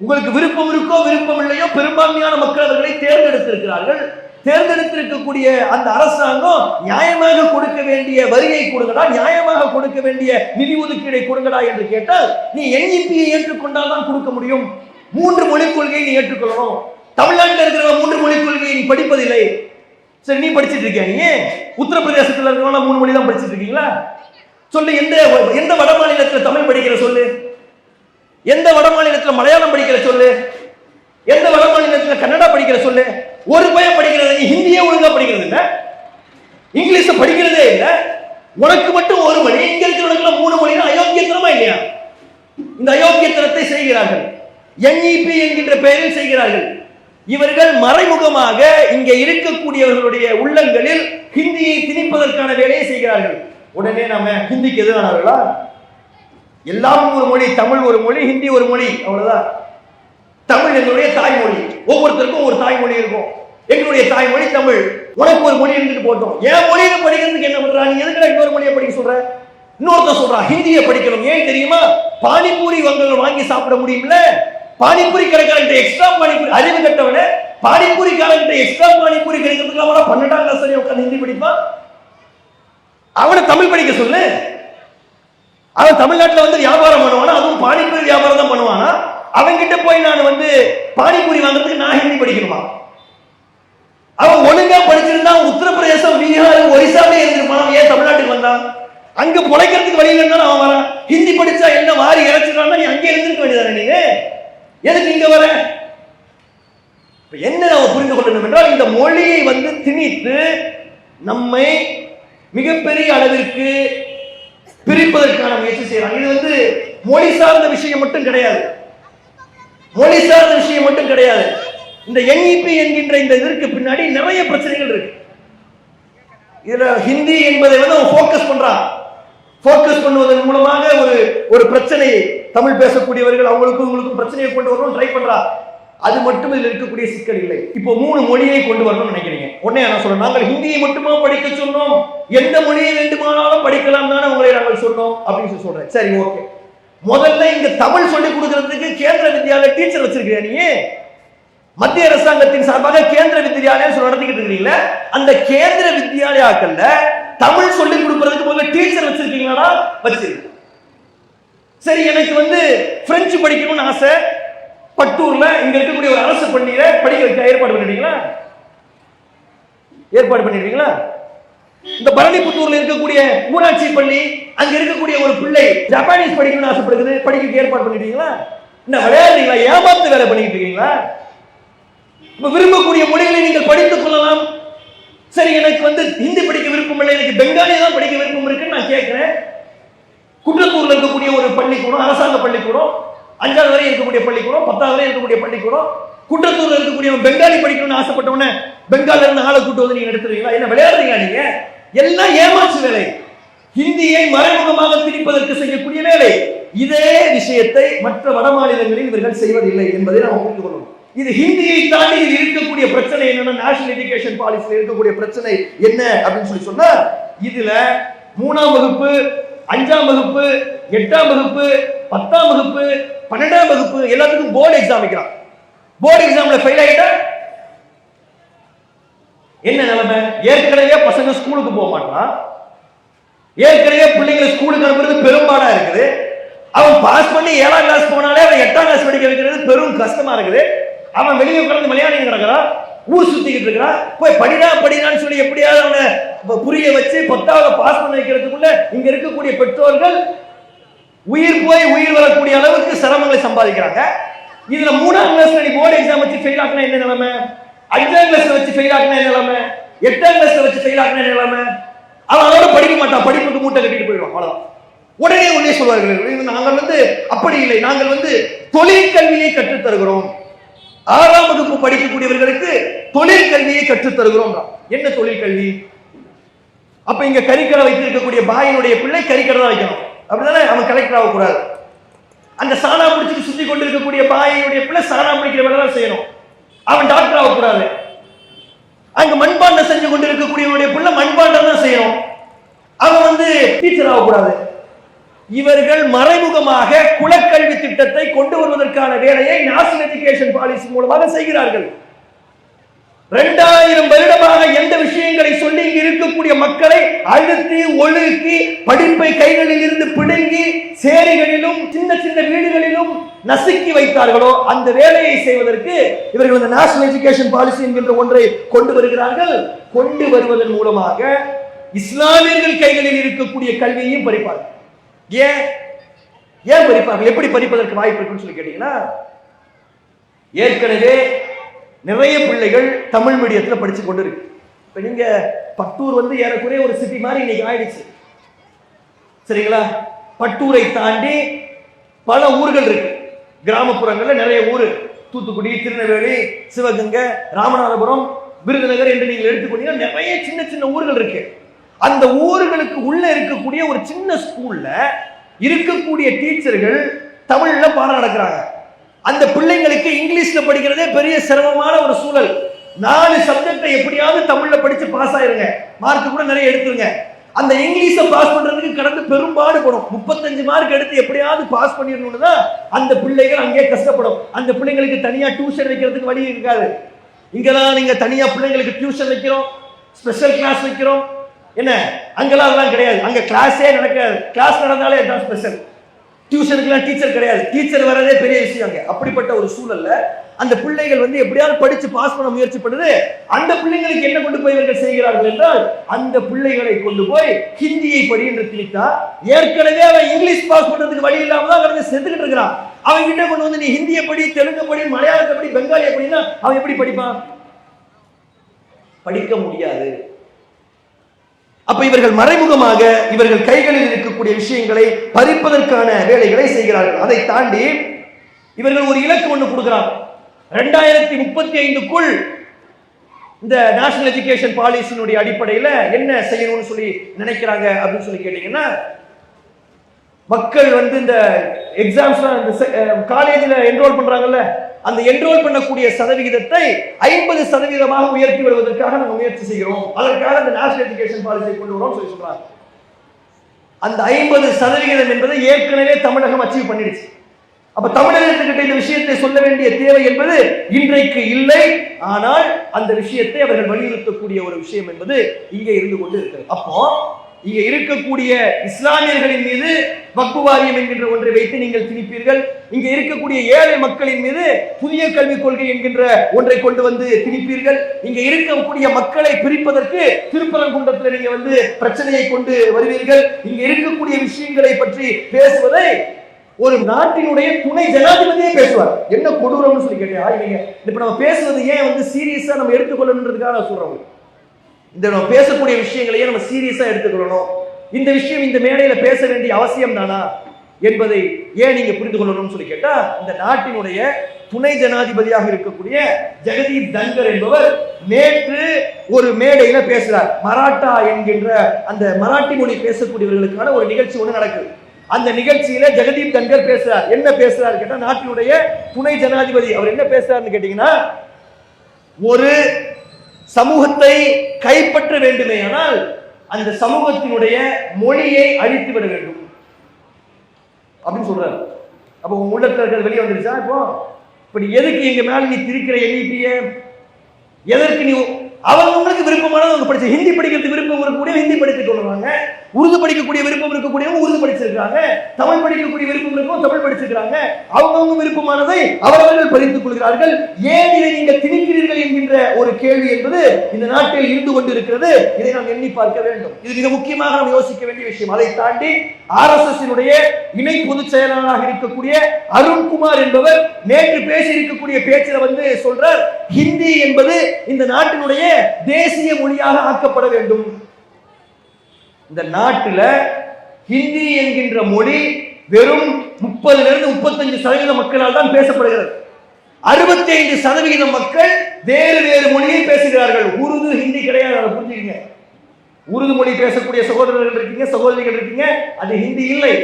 உங்களுக்கு விருப்பம் இருக்கோ விருப்பம் இல்லையோ பெரும்பான்மையான மக்கள் அவர்களை தேர்ந்தெடுத்திருக்கிறார்கள். தேர்ந்தெடுத்திருக்கக்கூடிய அந்த அரசாங்கம் நியாயமாக கொடுக்க வேண்டிய வரியை கொடுங்கடா, நியாயமாக கொடுக்க வேண்டிய நிதி ஒதுக்கீடை கொடுங்கடா என்று கேட்டால் நீ NEP-யை ஏற்றுக்கொண்டால் தான் கொடுக்க முடியும். 3 மொழிக் கொள்கையை நீ ஏற்றுக்கொள்ளணும். தமிழ்நாட்டில் இருக்கிற 3 மொழிக் கொள்கையை நீ படிப்பதில்லை. சரி, நீ படிச்சிட்டு இருக்கியா? நீ உத்தரப்பிரதேசத்துல இருக்கவங்க 3 மொழி தான் படிச்சிட்டு இருக்கீங்களா? சொல்லு, எந்த வட மாநிலத்தில் தமிழ் படிக்கிற சொல்லு, எந்த வட மாநிலத்தில் மலையாளம் படிக்கிற சொல்லு, எந்த வட மாநிலத்தில் கன்னடா படிக்கிற சொல்லு. ஒரு பையன் படிக்கிறது, நீ ஹிந்தியே ஒழுங்கா படிக்கிறது இல்ல, இங்கிலீஷ படிக்கிறதே இல்ல, உனக்கு மட்டும் ஒரு மொழி, இங்க இருக்கிறவனுக்கு 3 மொழி. அயோக்கியத்தனமா இல்லையா? இந்த அயோக்கியத்தனத்தை செய்கிறார்கள், NEP என்கின்ற பெயரில் செய்கிறார்கள். இவர்கள் மறைமுகமாக இங்க இருக்கக்கூடியவர்களுடைய உள்ளங்களில் ஹிந்தியை திணிப்பதற்கான வேலையை செய்கிறார்கள். உடனே நாம ஹிந்திக்கு எதிரானவர்களா? எல்லாம் ஒரு மொழி, தமிழ் ஒரு மொழி, ஹிந்தி ஒரு மொழி, அவ்வளவுதான். தமிழ் எங்களுடைய தாய்மொழி, ஒவ்வொருத்தருக்கும் ஒரு தாய்மொழி இருக்கும். எங்களுடைய தாய்மொழி தமிழ், உனக்கு ஒரு மொழி இருந்துட்டு போட்டோம். என் மொழியை படிக்கிறதுக்கு என்ன பண்றா? நீ எதுக்கு இன்னொரு மொழியை படிக்க சொல்ற? இன்னொருத்த சொல்றான் ஹிந்தியை படிக்கணும். ஏன் தெரியுமா? பானிபூரி வாங்கி சாப்பிட முடியும்ல, பானிபூரி கடைக்காரங்கிட்ட எக்ஸ்ட்ரா பானிபூரி. அறிவு கட்டவன பானிபூரி காரங்கிட்ட எக்ஸ்ட்ரா பானிபூரி கிடைக்கிறதுக்கு 12ஆம் கிளாஸ் வரை உட்கார்ந்து ஹிந்தி படிப்பான். அவனை தமிழ் படிக்க சொல்லு. அவன் தமிழ்நாட்டில் வந்து வியாபாரம் பண்ணுவானா, அதுவும் பானிபூரி வியாபாரம் தான் பண்ணுவானா? அவன்கிட்ட போய் நான் வந்து பானிபூரி வாங்குறதுக்கு நான் ஹிந்தி படிக்கணுமா? அவன் ஒழுங்கா படிச்சிருந்தா உத்தரப்பிரதேசம், பீகார், ஒரிசாவே இருந்திருப்பான். ஏன் தமிழ்நாட்டுக்கு வந்தான்? அங்க பொழைக்கிறதுக்கு வழி இல்லைன்னா அவன் வரான். ஹிந்தி படிச்சா என்ன வாரி இறைச்சிடறான்னா நீ அங்கே இருந்திருக்க வேண்டியதானே? நீங்க எதுக்கு இங்க வர? என்ன நம்ம புரிந்து கொள்ளணும் என்றால், இந்த மொழியை வந்து திணித்து நம்மை மிகப்பெரிய அளவிற்கு பிரிப்பதற்கான முயற்சி செய்யறாங்க. இது வந்து மொழி சார்ந்த விஷயம் மட்டும் கிடையாது, மொழி சார்ந்த விஷயம் மட்டும் கிடையாது. இந்த NEP என்கின்ற இந்த இதற்கு பின்னாடி நிறைய பிரச்சனைகள் இருக்கு. இதுல ஹிந்தி என்பதை வந்து அவன் ஃபோக்கஸ் பண்றான். ஃபோக்கஸ் பண்ணுவதன் மூலமாக ஒரு பிரச்சனை, தமிழ் பேசக்கூடியவர்கள் அவங்களுக்கும் உங்களுக்கும் பிரச்சனையை கொண்டு வரணும் ட்ரை பண்றா. அது மட்டும் இதில் இருக்கக்கூடிய சிக்கல் இல்லை. இப்போ 3 மொழியை கொண்டு வரணும்னு நினைக்கிறீங்க. உடனே நான் சொல்றேன், நாங்கள் ஹிந்தியை மட்டுமா படிக்க சொன்னோம், எந்த மொழியை வேண்டுமானாலும் படிக்கலாம் தானே உங்களை நாங்கள் சொன்னோம் அப்படின்னு சொல்றேன். சரி, ஓகே. முதல்ல இங்க தமிழ் சொல்லிக் கொடுக்கறதுக்கு கேந்திர வித்யாலய டீச்சர் வச்சிருக்கியா? நீ மத்திய அரசாங்கத்தின் சார்பாக கேந்திர வித்யாலயம் நடத்திக்கிட்டு இருக்கீங்களா? அந்த கேந்திர வித்யாலயாக்கள்ல தமிழ் சொல்லிக் கொடுக்கறதுக்கு முதல்ல டீச்சர் வச்சிருக்கீங்களா? வச்சிருக்கீங்க. சரி, எனக்கு வந்து பிரெஞ்சு படிக்கணும்னு ஆசை. பட்டூர்ல இங்க இருக்கக்கூடிய ஒரு அரசு பள்ளியில படிக்க வைக்க ஏற்பாடு பண்ணிட்டீங்களா? ஏற்பாடு பண்ணிட்டீங்களா? இந்த பரணிப்புத்தூர்ல இருக்கக்கூடிய ஊராட்சி பள்ளி, அங்க இருக்கக்கூடிய ஒரு பிள்ளை ஜப்பானீஸ் படிக்கணும்னு ஆசைப்படுகிறது, படிக்க ஏற்பாடு பண்ணிட்டீங்களா? என்ன விளையாடுறீங்களா? ஏமாத்து வேலை பண்ணிட்டு இருக்கீங்களா? விரும்பக்கூடிய மொழிகளை நீங்கள் படித்துக் கொள்ளலாம். சரி, எனக்கு வந்து ஹிந்தி படிக்க விருப்பம் இல்லை, எனக்கு பெங்காலி தான் படிக்க விருப்பம் இருக்குன்னு நான் கேட்கிறேன். குற்றத்தூர்ல இருக்கக்கூடிய ஒரு பள்ளிக்கூடம், அரசாங்க பள்ளிக்கூடம், 5வது வரை இருக்கக்கூடிய பள்ளிக்கூடம், 10வது வரை இருக்கக்கூடிய பள்ளிக்கூடம், குற்றத்தூர்ல இருக்கக்கூடிய பெங்காலி படிக்கணும்னு ஆசைப்பட்டவன பெங்கால்ல இருந்து ஆளை கூட்டு வந்து நீங்க எடுத்துறீங்களா? என்ன விளையாடுறீங்க? நீங்க எல்லாம் ஏமாற்று வேலை, ஹிந்தியை மறைமுகமாக திணிப்பதற்கு செய்யக்கூடிய வேலை. இதே விஷயத்தை மற்ற வட மாநிலங்களில் இவர்கள் செய்வதில்லை என்பதை நாம் புரிந்து கொள்ளணும். இது ஹிந்தியை தாண்டி இது இருக்கக்கூடிய பிரச்சனை என்னன்னா, நேஷனல் எஜுகேஷன் பாலிசியில் இருக்கக்கூடிய பிரச்சனை என்ன அப்படின்னு சொன்னா, இதுல 3ஆம் வகுப்பு, 5ஆம் வகுப்பு, 8ஆம் வகுப்பு, 10ஆம் வகுப்பு, 12ஆம் வகுப்பு எல்லாத்துக்கும் போர்டு எக்ஸாம் வைக்கிறான். போர்டு எக்ஸாம்ல ஃபெயில் ஆயிட்டா என்ன நிலைமை? ஏற்கனவே பசங்க ஸ்கூலுக்கு போக மாட்டான், ஏற்கனவே பிள்ளைங்களை ஸ்கூலுக்கு அனுப்புறது பெரும்பாடா இருக்குது. அவன் பாஸ் பண்ணி 7ஆம் கிளாஸ் போனாலே அவன் 8ஆம் கிளாஸ் படிக்க வைக்கிறது பெரும் கஷ்டமா இருக்குது. அவன் வெளியே உட்கார்ந்து விளையாடி கிடக்கிறான், ஊர் சுத்திக்கிட்டு இருக்கிறான். போய் படிடான்னு சொல்லி எப்படியாவது அவனை புரிய வச்சு 10வது பாஸ் பண்ண வைக்கிறதுக்குள்ள இங்க இருக்கக்கூடிய பெற்றோர்கள் உயிர் போய் உயிர் வரக்கூடிய அளவுக்கு சிரமங்களை சம்பாதிக்கிறாங்க. இதுல 3ஆம் கிளாஸ்ல நீ போர்டு எக்ஸாம் வச்சு ஃபெயில் ஆக்கினா என்ன நிலைமை? 5ஆம் கிளாஸ்ல வச்சு ஃபெயில் ஆக்கினா என்ன நிலைமை? 8ஆம் கிளாஸ்ல வச்சு ஃபெயில் ஆக்கினா என்ன நிலைமை? அவன் அதோட படிக்க மாட்டான், படிப்புக்கு மூட்டை கட்டிட்டு போயிடுவான், அவ்வளவுதான். உடனே சொல்வார்கள், நாங்கள் வந்து அப்படி இல்லை, நாங்கள் வந்து தொழிற்கல்வியை கற்றுத் தருகிறோம். 6ஆம் வகுப்பு படிக்கக்கூடியவர்களுக்கு தொழிற்கல்வியை கற்றுத் தருகிறோம். என்ன தொழிற்கல்வி? அப்ப இங்க கரிக்கடை வைத்திருக்கக்கூடிய பாயினுடைய பிள்ளை கரிக்கடை தான் வைக்கணும், அப்படிதானே? அவன் கலெக்டர் ஆகக்கூடாது. அந்த சாணா பிடிச்சிட்டு சுத்தி கொண்டு இருக்கக்கூடிய பாயினுடைய பிள்ளை சாணா பிடிக்கிற வேலை தான் செய்யணும், அவன் டாக்டர் ஆகக்கூடாது. அங்க மண்பாண்டம் செஞ்சு கொண்டு இருக்கக்கூடியவனுடைய பிள்ளை மண்பாண்டம் தான் செய்யணும், அவன் வந்து டீச்சர் ஆகக்கூடாது. இவர்கள் மறைமுகமாக குலக்கல்வி திட்டத்தை கொண்டு வருவதற்கான வேலையை நேஷனல் எஜுகேஷன் பாலிசி மூலமாக செய்கிறார்கள். 2000 வருடமாக எந்த விஷயங்களை சொல்லி இங்கு இருக்கக்கூடிய மக்களை அழுத்தி ஒழுக்கி படிப்பை கைகளில் இருந்து பிடுங்கி சேரிகளிலும் சின்ன சின்ன வீடுகளிலும் நசுக்கி வைத்தார்களோ அந்த வேலையை செய்வதற்கு இவர்கள் இந்த நேஷனல் எஜுகேஷன் பாலிசி என்கின்ற ஒன்றை கொண்டு வருகிறார்கள். கொண்டு வருவதன் மூலமாக இஸ்லாமியர்கள் கைகளில் இருக்கக்கூடிய கல்வியையும் பறிப்பார்கள். ஏன் பறிப்பார்கள்? எப்படி பறிப்பதற்கு வாய்ப்பு இருக்குன்னு சொல்லி கேட்டீங்கன்னா, ஏற்கனவே நிறைய பிள்ளைகள் தமிழ் மீடியத்தில் படிச்சு கொண்டு இருக்கு. இப்ப நீங்க பட்டூர் வந்து ஏறக்குறைய ஒரு சிட்டி மாதிரி இன்னைக்கு ஆயிடுச்சு, சரிங்களா? பட்டூரை தாண்டி பல ஊர்கள் இருக்கு, கிராமப்புறங்கள்ல நிறைய ஊர், தூத்துக்குடி, திருநெல்வேலி, சிவகங்கை, ராமநாதபுரம், விருதுநகர் என்று நீங்கள் எடுத்துக்கொண்டீங்கன்னா நிறைய சின்ன சின்ன ஊர்கள் இருக்கு. அந்த ஊர்களுக்கு உள்ள இருக்கக்கூடிய ஒரு சின்ன ஸ்கூல்ல இருக்கக்கூடிய டீச்சர்கள் தமிழ்ல பாடம் நடக்கிறாங்க. அந்த பிள்ளைங்களுக்கு இங்கிலீஷ்ல படிக்கிறதே பெரிய சிரமமான ஒரு சூழல். 4 சப்ஜெக்டை எப்படியாவது தமிழ்ல படிச்சு பாஸ் ஆயிருங்க, மார்க் கூட நிறைய எடுத்துருங்க. அந்த இங்கிலீஷை பாஸ் பண்றதுக்கு கடந்து பெரும்பாடு படும். 35 மார்க் எடுத்து எப்படியாவது பாஸ் பண்ணிடணும்னு தான் அந்த பிள்ளைகள் அங்கே கஷ்டப்படும். அந்த பிள்ளைங்களுக்கு தனியா டியூஷன் வைக்கிறதுக்கு வழி இருக்காது. இங்கெல்லாம் நீங்க தனியா பிள்ளைங்களுக்கு டியூஷன் வைக்கிறோம், ஸ்பெஷல் கிளாஸ் வைக்கிறோம், என்ன அங்கெல்லாம் அதெல்லாம் கிடையாது. அங்க கிளாஸே நடக்காது. கிளாஸ் நடந்தாலே அதுதான் ஸ்பெஷல். டியூஷனுக்குலாம் டீச்சர் கிடையாது. டீச்சர் வரதே பெரிய விஷயம் அங்க. அப்படிப்பட்ட ஒரு சூழல்ல அந்த பிள்ளைகள் வந்து எப்படியாவது படிச்சு பாஸ் பண்ண முயற்சி பண்ணுது. அந்த பிள்ளைங்களுக்கு என்ன கொண்டு போய் இவர்கள் செய்கிறார்கள் என்றால், அந்த பிள்ளைகளை கொண்டு போய் ஹிந்தியை படி என்று திணித்தா, ஏற்கனவே அவன் இங்கிலீஷ் பாஸ் பண்றதுக்கு வழி இல்லாம தான் கடந்து செத்துக்கிட்டு இருக்கிறான். அவன் கிட்ட கொண்டு வந்து நீ ஹிந்தியை படி, தெலுங்கு படி, மலையாளத்தை படி, பெங்காலியை படினா அவன் எப்படி படிப்பான்? படிக்க முடியாது. அப்ப இவர்கள் மறைமுகமாக இவர்கள் கைகளில் இருக்கக்கூடிய விஷயங்களை பறிப்பதற்கான வேலைகளை செய்கிறார்கள். அதை தாண்டி இவர்கள் ஒரு இலக்கு ஒன்று கொடுக்கிறாங்க. 2035க்குள் இந்த நேஷனல் எஜுகேஷன் பாலிசியினுடைய அடிப்படையில் என்ன செய்யணும்னு சொல்லி நினைக்கிறாங்க அப்படின்னு சொல்லி கேட்டீங்கன்னா, மக்கள் வந்து இந்த எக்ஸாம்ஸ்லாம் காலேஜில் என்ரோல் பண்றாங்கல்ல, அந்த என்ரோல் பண்ணக்கூடிய சதவிகிதத்தை 50% உயர்த்தி வருவதற்காக நாங்கள் முயற்சி செய்கிறோம். அதற்காக அந்த நேஷனல் எஜுகேஷன் பாலிசியை கொண்டு வரோம் சொல்லி சொல்றாங்க. அந்த 50% என்பதை ஏற்கனவே தமிழகம் அச்சீவ் பண்ணிடுச்சு. அப்ப தமிழகத்துக்கிட்ட இந்த விஷயத்தை சொல்ல வேண்டிய தேவை என்பது இன்றைக்கு இல்லை. ஆனால் அந்த விஷயத்தை அவர்கள் வலியுறுத்தக்கூடிய ஒரு விஷயம் என்பது இங்கே இருந்து கொண்டு இருக்கிறது. அப்போ இங்க இருக்கக்கூடிய இஸ்லாமியர்களின் மீது வக்ஃப் வாரியம் என்கின்ற ஒன்றை வைத்து நீங்கள் திணிப்பீர்கள். இங்க இருக்கக்கூடிய ஏழை மக்களின் மீது புதிய கல்விக் கொள்கை என்கின்ற ஒன்றை கொண்டு வந்து திணிப்பீர்கள். இங்க இருக்கக்கூடிய மக்களை பிரிப்பதற்கு திருப்பரங்குன்றத்தில் நீங்க வந்து பிரச்சனையை கொண்டு வருவீர்கள். இங்க இருக்கக்கூடிய விஷயங்களை பற்றி பேசுவதை ஒரு நாட்டினுடைய துணை ஜனாதிபதியே பேசுவார். என்ன கொடூரம்னு சொல்லி கேட்டீங்க. இப்ப நம்ம பேசுவது ஏன் வந்து சீரியஸா நம்ம எடுத்துக்கொள்ளணுன்றதுக்காக நான் சொல்றோம். இந்த நம்ம பேசக்கூடிய விஷயங்களையே நம்ம சீரியஸா எடுத்துக்கொள்ளணும். இந்த விஷயம் இந்த மேடையில பேச வேண்டிய அவசியம் தானா என்பதை ஏன் நீங்க புரிந்து கொள்ளணும்னு சொல்லி கேட்டா, இந்த நாட்டினுடைய துணை ஜனாதிபதியாக இருக்கக்கூடிய ஜெகதீப் தன்கர் என்பவர் நேற்று ஒரு மேடையில பேசுறார். மராட்டா என்கின்ற அந்த மராட்டி மொழி பேசக்கூடியவர்களுக்கான ஒரு நிகழ்ச்சி ஒன்று நடக்குது. அந்த நிகழ்ச்சியில ஜெகதீப் தன்கர் பேசுறார். என்ன பேசுறாரு கேட்டா, நாட்டினுடைய துணை ஜனாதிபதி அவர் என்ன பேசுறாருன்னு கேட்டீங்கன்னா, ஒரு சமூகத்தை கைப்பற்ற வேண்டுமே ஆனால் அந்த சமூகத்தினுடைய மொழியை அழித்து விட வேண்டும் அப்படின்னு சொல்றாரு. அப்ப உங்க உள்ளத்துல இருக்கிறது வெளியே வந்துருச்சா? இப்போ இப்படி எதுக்கு எங்க மேல நீ திரிக்கிற NEP, எதற்கு நீ அவங்களுக்கு விருப்பமானது அவங்க படிச்சு ஹிந்தி படிக்கிறதுக்கு விருப்பம் இருக்கக்கூடிய ஹிந்தி படித்துக் கொள்வாங்க, உருது படிக்கக்கூடிய விருப்பம் இருக்கக்கூடியவங்க உருது படிச்சிருக்காங்க, தமிழ் படிக்கக்கூடிய விருப்பம் இருக்கவும் தமிழ் படிச்சிருக்காங்க. அவங்கவுங்க விருப்பமானதை அவர்கள் பகிர்ந்து கொள்கிறார்கள். ஏன் இதை நீங்கள் திணிக்கிறீர்கள் என்கின்ற ஒரு கேள்வி என்பது இந்த நாட்டில் இருந்து கொண்டிருக்கிறது. இதை நாம் எண்ணி பார்க்க வேண்டும். இது மிக முக்கியமாக நாம் யோசிக்க வேண்டிய விஷயம். அதை தாண்டி RSS இணை பொதுச் செயலாளராக இருக்கக்கூடிய அருண்குமார் என்பவர் நேற்று பேசி இருக்கக்கூடிய பேச்சில் வந்து சொல்றார், ஹிந்தி என்பது இந்த நாட்டினுடைய தேசிய மொழியாக ஆக்கப்பட வேண்டும். இந்த நாட்டில் ஹிந்தி என்கின்ற மொழி வெறும் 30-35% மக்களால் தான் பேசப்படுகிறது. 65% மக்கள் வேறு வேறு மொழியை பேசுகிறார்கள். உருது ஹிந்தி கிடையாது, அதை புரிஞ்சுக்கங்க. உருது மொழி பேசக்கூடிய சகோதரர்கள் இருக்கீங்க, சகோதரிகள் இருக்கீங்க, அது ஹிந்தி இல்லை.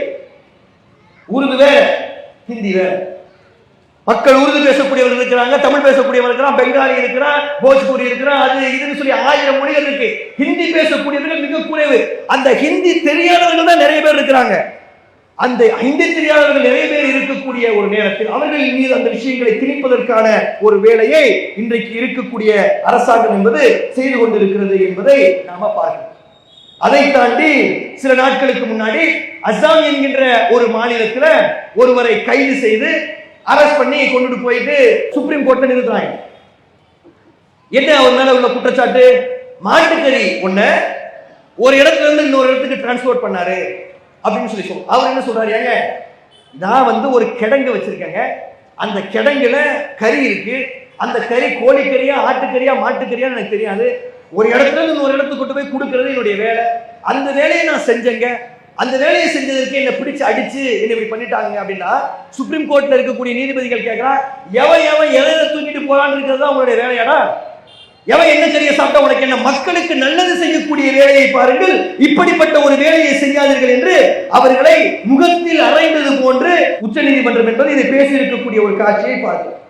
உருது வேற, ஹிந்தி வேற. மக்கள் உருது பேசக்கூடியவர்கள் இருக்கிறாங்க, தமிழ் பேசக்கூடியவர்கள் இருக்கிறான், பெங்காலி இருக்கிறான், போஜ்பூரி இருக்கிறான், அது இதுன்னு சொல்லி 1000 மொழிகள் இருக்கு. ஹிந்தி பேசக்கூடியவர்கள் மிக குறைவு. அந்த ஹிந்தி தெரியாதவர்கள் தான் நிறைய பேர் இருக்கிறாங்க. அந்த ஹிந்தி தெரியாதவர்கள் நிறைய பேர் இருக்கக்கூடிய ஒரு நேரத்தில் அவர்களின் மீது அந்த விஷயங்களை திணிப்பதற்கான ஒரு வேலையை இன்றைக்கு இருக்கக்கூடிய அரசாங்கம் என்பது செய்து கொண்டிருக்கிறது என்பதை நாம பார்க்கிறோம். அதை தாண்டி சில நாட்களுக்கு முன்னாடி அஸ்ஸாம் என்கின்ற ஒரு மாநிலத்துல ஒருவரை கைது செய்து அரெஸ்ட் பண்ணி கொண்டுட்டு போயிட்டு சுப்ரீம் கோர்ட்ல நிறுத்துறாங்க. என்ன அவர் மேல உள்ள குற்றச்சாட்டு? மாட்டுக்கறி ஒண்ணு ஒரு இடத்துல இருந்து இன்னொரு இடத்துக்கு டிரான்ஸ்போர்ட் பண்ணாரு அப்படின்னு சொல்லி சொல்லுவோம். அவர் என்ன சொல்றாரு? ஏங்க, நான் ஒரு கிடங்கு வச்சிருக்கேங்க, அந்த கிடங்குல கறி இருக்கு, அந்த கறி கோழிக்கறியா ஆட்டுக்கறியா மாட்டுக்கறியா எனக்கு தெரியாது, ஒரு இடத்துல இருந்து ஒரு இடத்துக்கு கொண்டு போய் கொடுக்கறது என்னுடைய வேலை, அந்த வேலையை நான் செஞ்சேங்க, அந்த வேலையை செஞ்சதற்கு என்ன பிடிச்சு அடிச்சு என்ன இப்படி பண்ணிட்டாங்க அப்படின்னா சுப்ரீம் கோர்ட்ல இருக்கக்கூடிய நீதிபதிகள் கேட்கிறான், எவன் எவன் எதை தூக்கிட்டு போறான்னு இருக்கிறது தான் உங்களுடைய வேலையாடா? எவன் என்ன கறியை சாப்பிட்டா உனக்கு என்ன? மக்களுக்கு நல்லது செய்யக்கூடிய வேலையை பாருங்கள், இப்படிப்பட்ட ஒரு வேலையை செய்யாதீர்கள் என்று அவர்களை முகத்தில் அறைந்தது போன்று உச்ச நீதிமன்றம் என்பது இதை பேசியிருக்கக்கூடிய ஒரு காட்சியை பார்க்கிறோம்.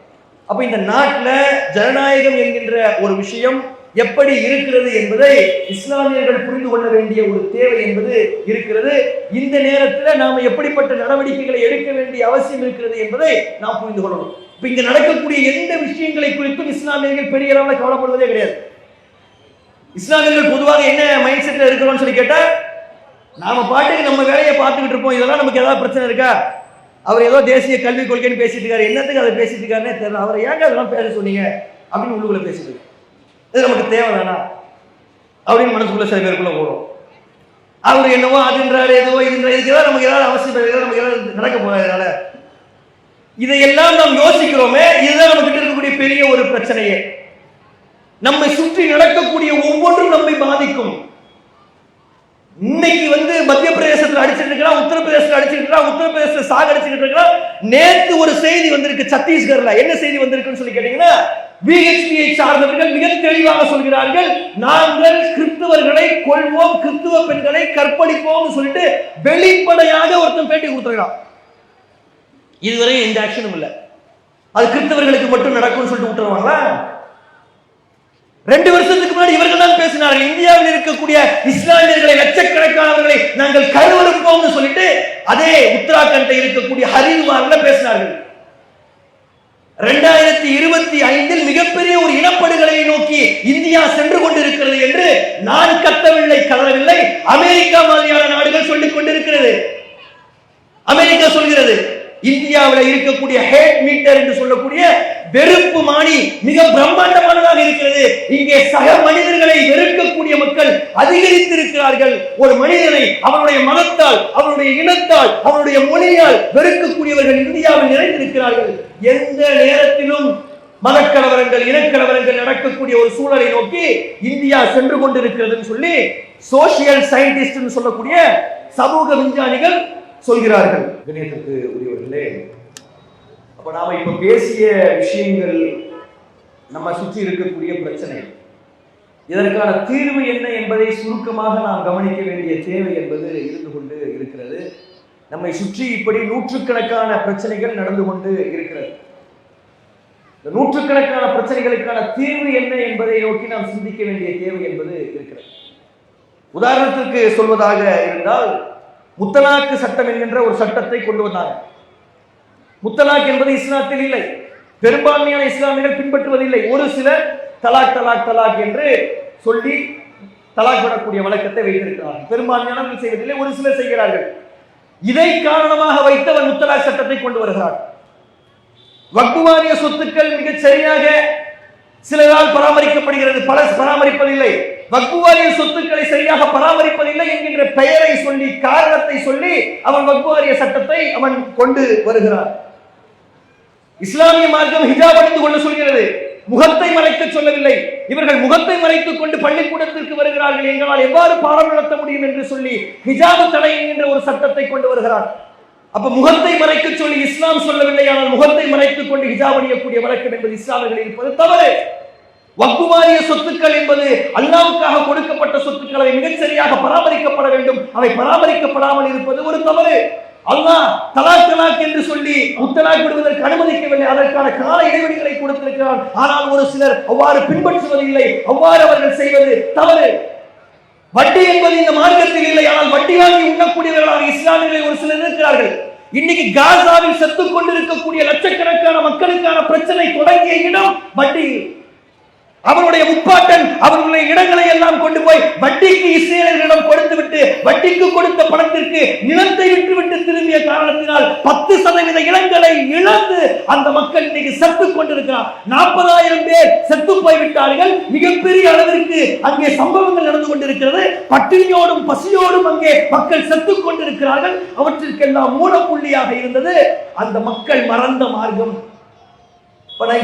அப்ப இந்த நாட்டில் ஜனநாயகம் என்கின்ற ஒரு விஷயம் எப்படி இருக்கிறது என்பதை இஸ்லாமியர்கள் புரிந்து கொள்ள வேண்டிய ஒரு தேவை என்பது இருக்கிறது. இந்த நேரத்தில் நாம் எப்படிப்பட்ட நடவடிக்கைகளை எடுக்க வேண்டிய அவசியம் இருக்கிறது என்பதை நாம் புரிந்து கொள்ளணும். இப்ப இங்க நடக்கக்கூடிய எந்த விஷயங்களை குறித்தும் இஸ்லாமியர்கள் பெரிய அளவில் கவலைப்படுவதே கிடையாது. இஸ்லாமியர்கள் பொதுவாக என்ன மைண்ட் செட்ல இருக்கிறோம்னு சொல்லி கேட்டா, நாம பாட்டுக்கு நம்ம வேலையை பார்த்துக்கிட்டு இருப்போம், இதெல்லாம் நமக்கு ஏதாவது பிரச்சனை இருக்கா? அவர் ஏதோ தேசிய கல்விக் கொள்கைன்னு பேசிட்டு இருக்காரு, என்னத்துக்கு அதை பேசிட்டு இருக்காருன்னே தெரியல, அவரை ஏங்க அதெல்லாம் பேச சொன்னீங்க அப்படின்னு உள்ளுக்குள்ள பேசிட்டு இருக்கு. இது நமக்கு தேவை வேணாம் அப்படின்னு மனசுக்குள்ள சில பேருக்குள்ள ஓடும். அவர் என்னவோ அதுன்றாரு, எதுவோ இதுன்றாரு, இதுக்கு ஏதாவது நமக்கு ஏதாவது அவசியம், நமக்கு ஏதாவது நடக்க போறதுனால இதையெல்லாம் நாம் யோசிக்கிறோமே, இதுதான் நம்ம கிட்ட இருக்கக்கூடிய பெரிய ஒரு பிரச்சனையே. நம்மை சுற்றி நடக்கக்கூடிய ஒவ்வொன்றும் நம்மை பாதிக்கும். இன்னைக்கு மத்திய பிரதேசத்தில் அடிச்சிட்டு இருக்கிறான், உத்தரப்பிரதேசத்தில் அடிச்சிட்டு இருக்கிறான், உத்தரப்பிரதேசத்துல சாகடிச்சுட்டு இருக்கிறான். நேற்று ஒரு செய்தி வந்திருக்கு சத்தீஸ்கர்ல. என்ன செய்தி வந்திருக்குன்னு சொல்லி கேட்டீங்கன்னா, விஹெச்பியை சார்ந்தவர்கள் மிக தெளிவாக சொல்கிறார்கள், நாங்கள் கிறிஸ்தவர்களை கொள்வோம், கிறிஸ்துவ பெண்களை கற்பழிப்போம் சொல்லிட்டு வெளிப்படையாக ஒருத்தன் பேட்டி கொடுத்துருக்கான். இதுவரை எந்த ஆக்ஷனும் இல்லை. அது கிறிஸ்தவர்களுக்கு மட்டும் நடக்கும்னு சொல்லிட்டு விட்டுருவாங்களா? 2 வருஷத்துக்கு முன்னாடி இவர்கள் தான் பேசினார்கள், இந்தியாவில் இருக்கக்கூடிய இஸ்லாமியர்களை லட்சக்கணக்கானவர்களை நாங்கள் கருவறுப்போம்னு சொல்லிட்டு அதே உத்தராகண்ட்ல இருக்கக்கூடிய ஹரித்வார்ல பேசினார்கள். 2025 மிகப்பெரிய ஒரு இனப்படுகொலை நோக்கி இந்தியா சென்று கொண்டிருக்கிறது என்று நான் கத்தவில்லை, கதறவில்லை, அமெரிக்கா மாதிரியான நாடுகள் சொல்லிக் கொண்டிருக்கிறது. அமெரிக்கா சொல்கிறது, இந்தியாவில் இருக்கக்கூடிய ஹேட் மீட்டர் என்று சொல்லக்கூடிய வெறுப்பு மானி மிக பிரம்மாண்டமானதாக இருக்கிறது. இங்கே சக மனிதர்களை வெறுக்கக்கூடிய மக்கள் அதிகரித்திருக்கிறார்கள். ஒரு மனிதனை அவனுடைய மதத்தால், அவனுடைய இனத்தால், அவனுடைய மொழியால் வெறுக்கக்கூடியவர்கள் இந்தியாவில் நிறைந்திருக்கிறார்கள். எந்த நேரத்திலும் மதக்கலவரங்கள், இனக்கலவரங்கள் நடக்கக்கூடிய ஒரு சூழலை நோக்கி இந்தியா சென்று கொண்டிருக்கிறது சொல்லி சோசியல் சயின்டிஸ்ட் சொல்லக்கூடிய சமூக விஞ்ஞானிகள் சொல்கிறார்கள். கணியத்துக்கு உரியவர்களே, அப்ப நாம இப்ப பேசிய விஷயங்கள் நம்ம சுற்றி இருக்கக்கூடிய பிரச்சனை, இதற்கான தீர்வு என்ன என்பதை சுருக்கமாக நாம் கவனிக்க வேண்டிய தேவை என்பது இருந்து கொண்டு இருக்கிறது. நம்மை சுற்றி இப்படி நூற்றுக்கணக்கான பிரச்சனைகள் நடந்து கொண்டு இருக்கிறது. இந்த நூற்றுக்கணக்கான பிரச்சனைகளுக்கான தீர்வு என்ன என்பதை நோக்கி நாம் சிந்திக்க வேண்டிய தேவை என்பது இருக்கிறது. உதாரணத்திற்கு சொல்வதாக இருந்தால், முத்தலாக்கு சட்டம் என்கின்ற ஒரு சட்டத்தை கொண்டு வந்தாங்க. முத்தலாக் என்பது இஸ்லாத்தில் இல்லை, பெரும்பான்மையான இஸ்லாமியர்கள் பின்பற்றுவதில்லை. ஒரு சிலர் தலாக் தலாக் தலாக் என்று சொல்லி தலாக் விடக்கூடிய வழக்கத்தை வைத்திருக்கிறார்கள். பெரும்பான்மையானவர்கள் செய்வதில்லை, ஒரு சிலர் செய்கிறார்கள். இதை காரணமாக வைத்தவர் முத்தலாக் சட்டத்தை கொண்டு வருகிறார். வக்ஃப் வாரிய சொத்துக்கள் மிகச் சரியாக சிலரால் பராமரிக்கப்படுகிறது, பலர் பராமரிப்பதில்லை. வக்ஃப் வாரிய சொத்துக்களை சரியாக பராமரிப்பதில்லை என்கின்ற பெயரை சொல்லி, காரணத்தை சொல்லி அவன் வக்ஃப் வாரிய சட்டத்தை அவன் கொண்டு வருகிறான். இஸ்லாமிய மார்க்கம் ஹிஜாப் அணிந்து கொள்ள சொல்கிறது, முகத்தை மறைக்க சொல்லவில்லை. இவர்கள் முகத்தை மறைத்துக் கொண்டு பள்ளிக்கூடத்திற்கு வருகிறார்கள், எங்களால் எவ்வாறு பாடம் நடத்த முடியும் என்று சொல்லி ஹிஜாப் தடை என்கின்ற ஒரு சட்டத்தை கொண்டு வருகிறார். அப்ப முகத்தை மறைக்க சொல்லி இஸ்லாம் சொல்லவில்லை, ஆனால் முகத்தை மறைத்துக் கொண்டு ஹிஜாப் அணியக்கூடிய வழக்கம் என்பது இஸ்லாமியர்கள் இருப்பது தவறு. வக்ஃப் வாரிய சொத்துக்கள் என்பது அல்லாஹ்வுக்காக கொடுக்கப்பட்ட சொத்துக்கள், அவை மிகச் சரியாக பராமரிக்கப்பட வேண்டும். அவை பராமரிக்கப்படாமல் இருப்பது ஒரு தவறு. அல்லாஹ் தலாக் தலாக் என்று சொல்லி முத்தலாக் விடுவதற்கு அனுமதிக்கவில்லை, அதற்கான கால இடைவெளிகளை கொடுத்திருக்கிறார். ஆனால் ஒரு சிலர் அவ்வாறு பின்பற்றுவதில்லை, அவ்வாறு அவர்கள் செய்வது தவறு. வட்டி என்பது இந்த மார்க்கத்தில் இல்லை, ஆனால் வட்டி வாங்கி உண்ணக்கூடியவர்களாக இஸ்லாம் இஸ்லாமியர்களை ஒரு சிலர் இருக்கிறார்கள். இன்னைக்கு காசாவில் செத்துக் கொண்டிருக்கக்கூடிய லட்சக்கணக்கான மக்களுக்கான பிரச்சனை தொடங்கிய இடம் வட்டி. அவருடைய முப்பாட்டன் அவர்களுடைய இடங்களை எல்லாம் கொண்டு போய் வட்டிக்கு இஸ்ரேலர்களிடம் கொடுத்துவிட்டு வட்டிக்கு கொடுத்த பணத்திற்கு நிலத்தை விட்டுவிட்டு திரும்பிய காரணத்தினால் 10% இடங்களை இழந்து அந்த மக்கள் இன்னைக்கு செத்துக் கொண்டிருக்கிறார். 40,000 பேர் செத்து போய்விட்டார்கள். மிகப்பெரிய அளவிற்கு அங்கே சம்பவங்கள் நடந்து கொண்டிருக்கிறது. பட்டினியோடும் பசியோடும் அங்கே மக்கள் செத்துக் கொண்டிருக்கிறார்கள். அவற்றிற்கெல்லாம் மூலப்புள்ளியாக இருந்தது அந்த மக்கள் மறந்த மார்க்கம்.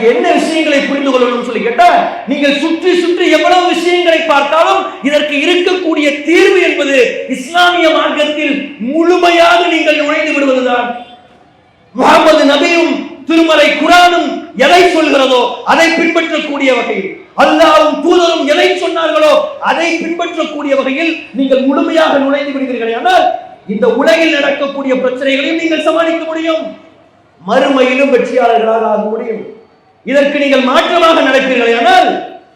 என்ன விஷயங்களை புரிந்து கொள்ளணும் சொல்லி கேட்டா, நீங்கள் சுற்றி சுற்றி எவ்வளவு விஷயங்களை பார்த்தாலும் இதற்கு இருக்கக்கூடிய தீர்வு என்பது இஸ்லாமிய மார்க்கத்தில் முழுமையாக நீங்கள் நுழைந்து விடுவதுதான். முஹம்மது நபியும் திருமறை குர்ஆனும் எதை சொல்கிறதோ அதை பின்பற்றக்கூடிய வகையில், அல்லாஹ்வும் தூதரும் எதை சொன்னார்களோ அதை பின்பற்றக்கூடிய வகையில் நீங்கள் முழுமையாக நுழைந்து விடுவீர்கள். ஆனால் இந்த உலகில் நடக்கக்கூடிய பிரச்சனைகளையும் நீங்கள் சமாளிக்க முடியும், மறுமையிலும் வெற்றியாளர்களாக ஆக முடியும். இதற்கு நீங்கள் மாற்றமாக நடப்பீர்கள் ஆனால்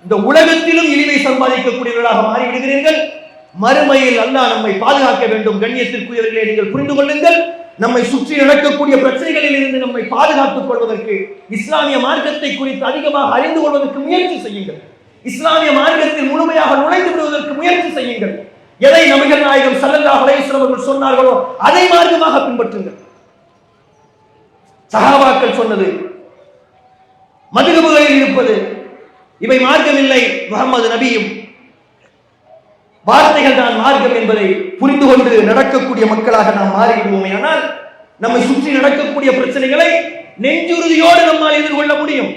இந்த உலகத்திலும் இழிவை சம்பாதிக்கக்கூடியவர்களாக மாறிவிடுகிறீர்கள். மறுமையில் அல்லாஹ் நம்மை பாதுகாக்க வேண்டும். கண்ணியத்திற்குரியவர்களே, நீங்கள் புரிந்து கொள்ளுங்கள், நம்மை சுற்றி நடக்கக்கூடிய பிரச்சனைகளில் இருந்து நம்மை பாதுகாத்துக் கொள்வதற்கு இஸ்லாமிய மார்க்கத்தை குறித்து அதிகமாக அறிந்து கொள்வதற்கு முயற்சி செய்யுங்கள். இஸ்லாமிய மார்க்கத்தில் முழுமையாக நுழைந்து விடுவதற்கு முயற்சி செய்யுங்கள். எதை நபிகள் நாயகம் ஸல்லல்லாஹு அலைஹி வஸல்லம் அவர்கள் சொன்னார்களோ அதை மார்க்கமாக பின்பற்றுங்கள். சஹாபாக்கள் சொன்னது, மதுகபுகளில் இருப்பது இவை மார்க்கம் இல்லை, முஹம்மது நபியும் வார்த்தைகள் தான் மார்க்கம் என்பதை புரிந்து கொண்டு நடக்கக்கூடிய மக்களாக நாம் மாறிவிடுவோமே ஆனால் நம்மை சுற்றி நடக்கக்கூடிய பிரச்சனைகளை நெஞ்சுறுதியோடு நம்மால் எதிர்கொள்ள முடியும்.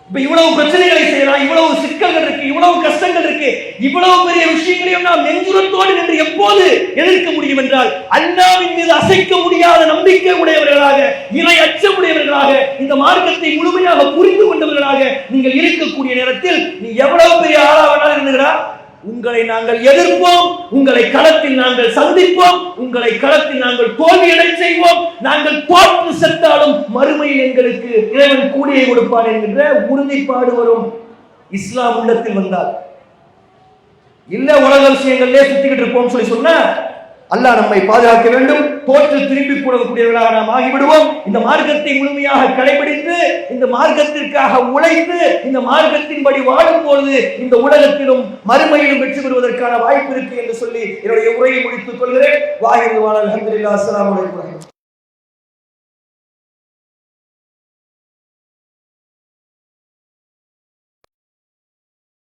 இப்ப இவ்வளவு பிரச்சனைகளை செய்யலாம், இவ்வளவு சிக்கல்கள் இருக்கு, இவ்வளவு கஷ்டங்கள் இருக்கு, இவ்வளவு பெரிய விஷயங்களையும் நாம் நெஞ்சுரத்தோடு நின்று எப்போது எதிர்க்க முடியும் என்றால் அல்லாஹ்வின் மீது அசைக்க முடியாத நம்பிக்கை உடையவர்களாக, இறை அச்சமுடையவர்களாக, இந்த மார்க்கத்தை முழுமையாக புரிந்து கொண்டவர்களாக நீங்கள் இருக்கக்கூடிய நேரத்தில் நீ எவ்வளவு பெரிய ஆளாவனால் இருந்துகிறா, உங்களை நாங்கள் எதிர்ப்போம், உங்களை களத்தில் நாங்கள் சந்திப்போம், உங்களை களத்தில் நாங்கள் தோல்வியடை செய்வோம், நாங்கள் தோற்று சென்றாலும் மறுமையில் எங்களுக்கு இறைவன் கூலியை கொடுப்பார் என்கின்ற உறுதிப்பாடு வரும். இஸ்லாம் உள்ளத்தில் வந்தால் இல்ல உலக விஷயங்களே சுத்திக்கிட்டு இருப்போம் சொல்லி சொன்னா அல்லாஹ் நம்மை பாதுகாக்க வேண்டும். தோற்று திரும்பி கூடக்கூடியவர்களாக நாம் ஆகிவிடுவோம். இந்த மார்க்கத்தை முழுமையாக கடைபிடித்து இந்த மார்க்கத்திற்காக உழைத்து இந்த மார்க்கத்தின்படி வாழும் பொழுது இந்த உலகத்திலும் மறுமையிலும் வெற்றி பெறுவதற்கான வாய்ப்பு இருக்கு என்று சொல்லி என்னுடைய உரையை முடித்துக் கொள்கிறேன். வாஹிது அல்ஹம்துலில்லாஹ். அஸ்ஸலாமு அலைக்கும்.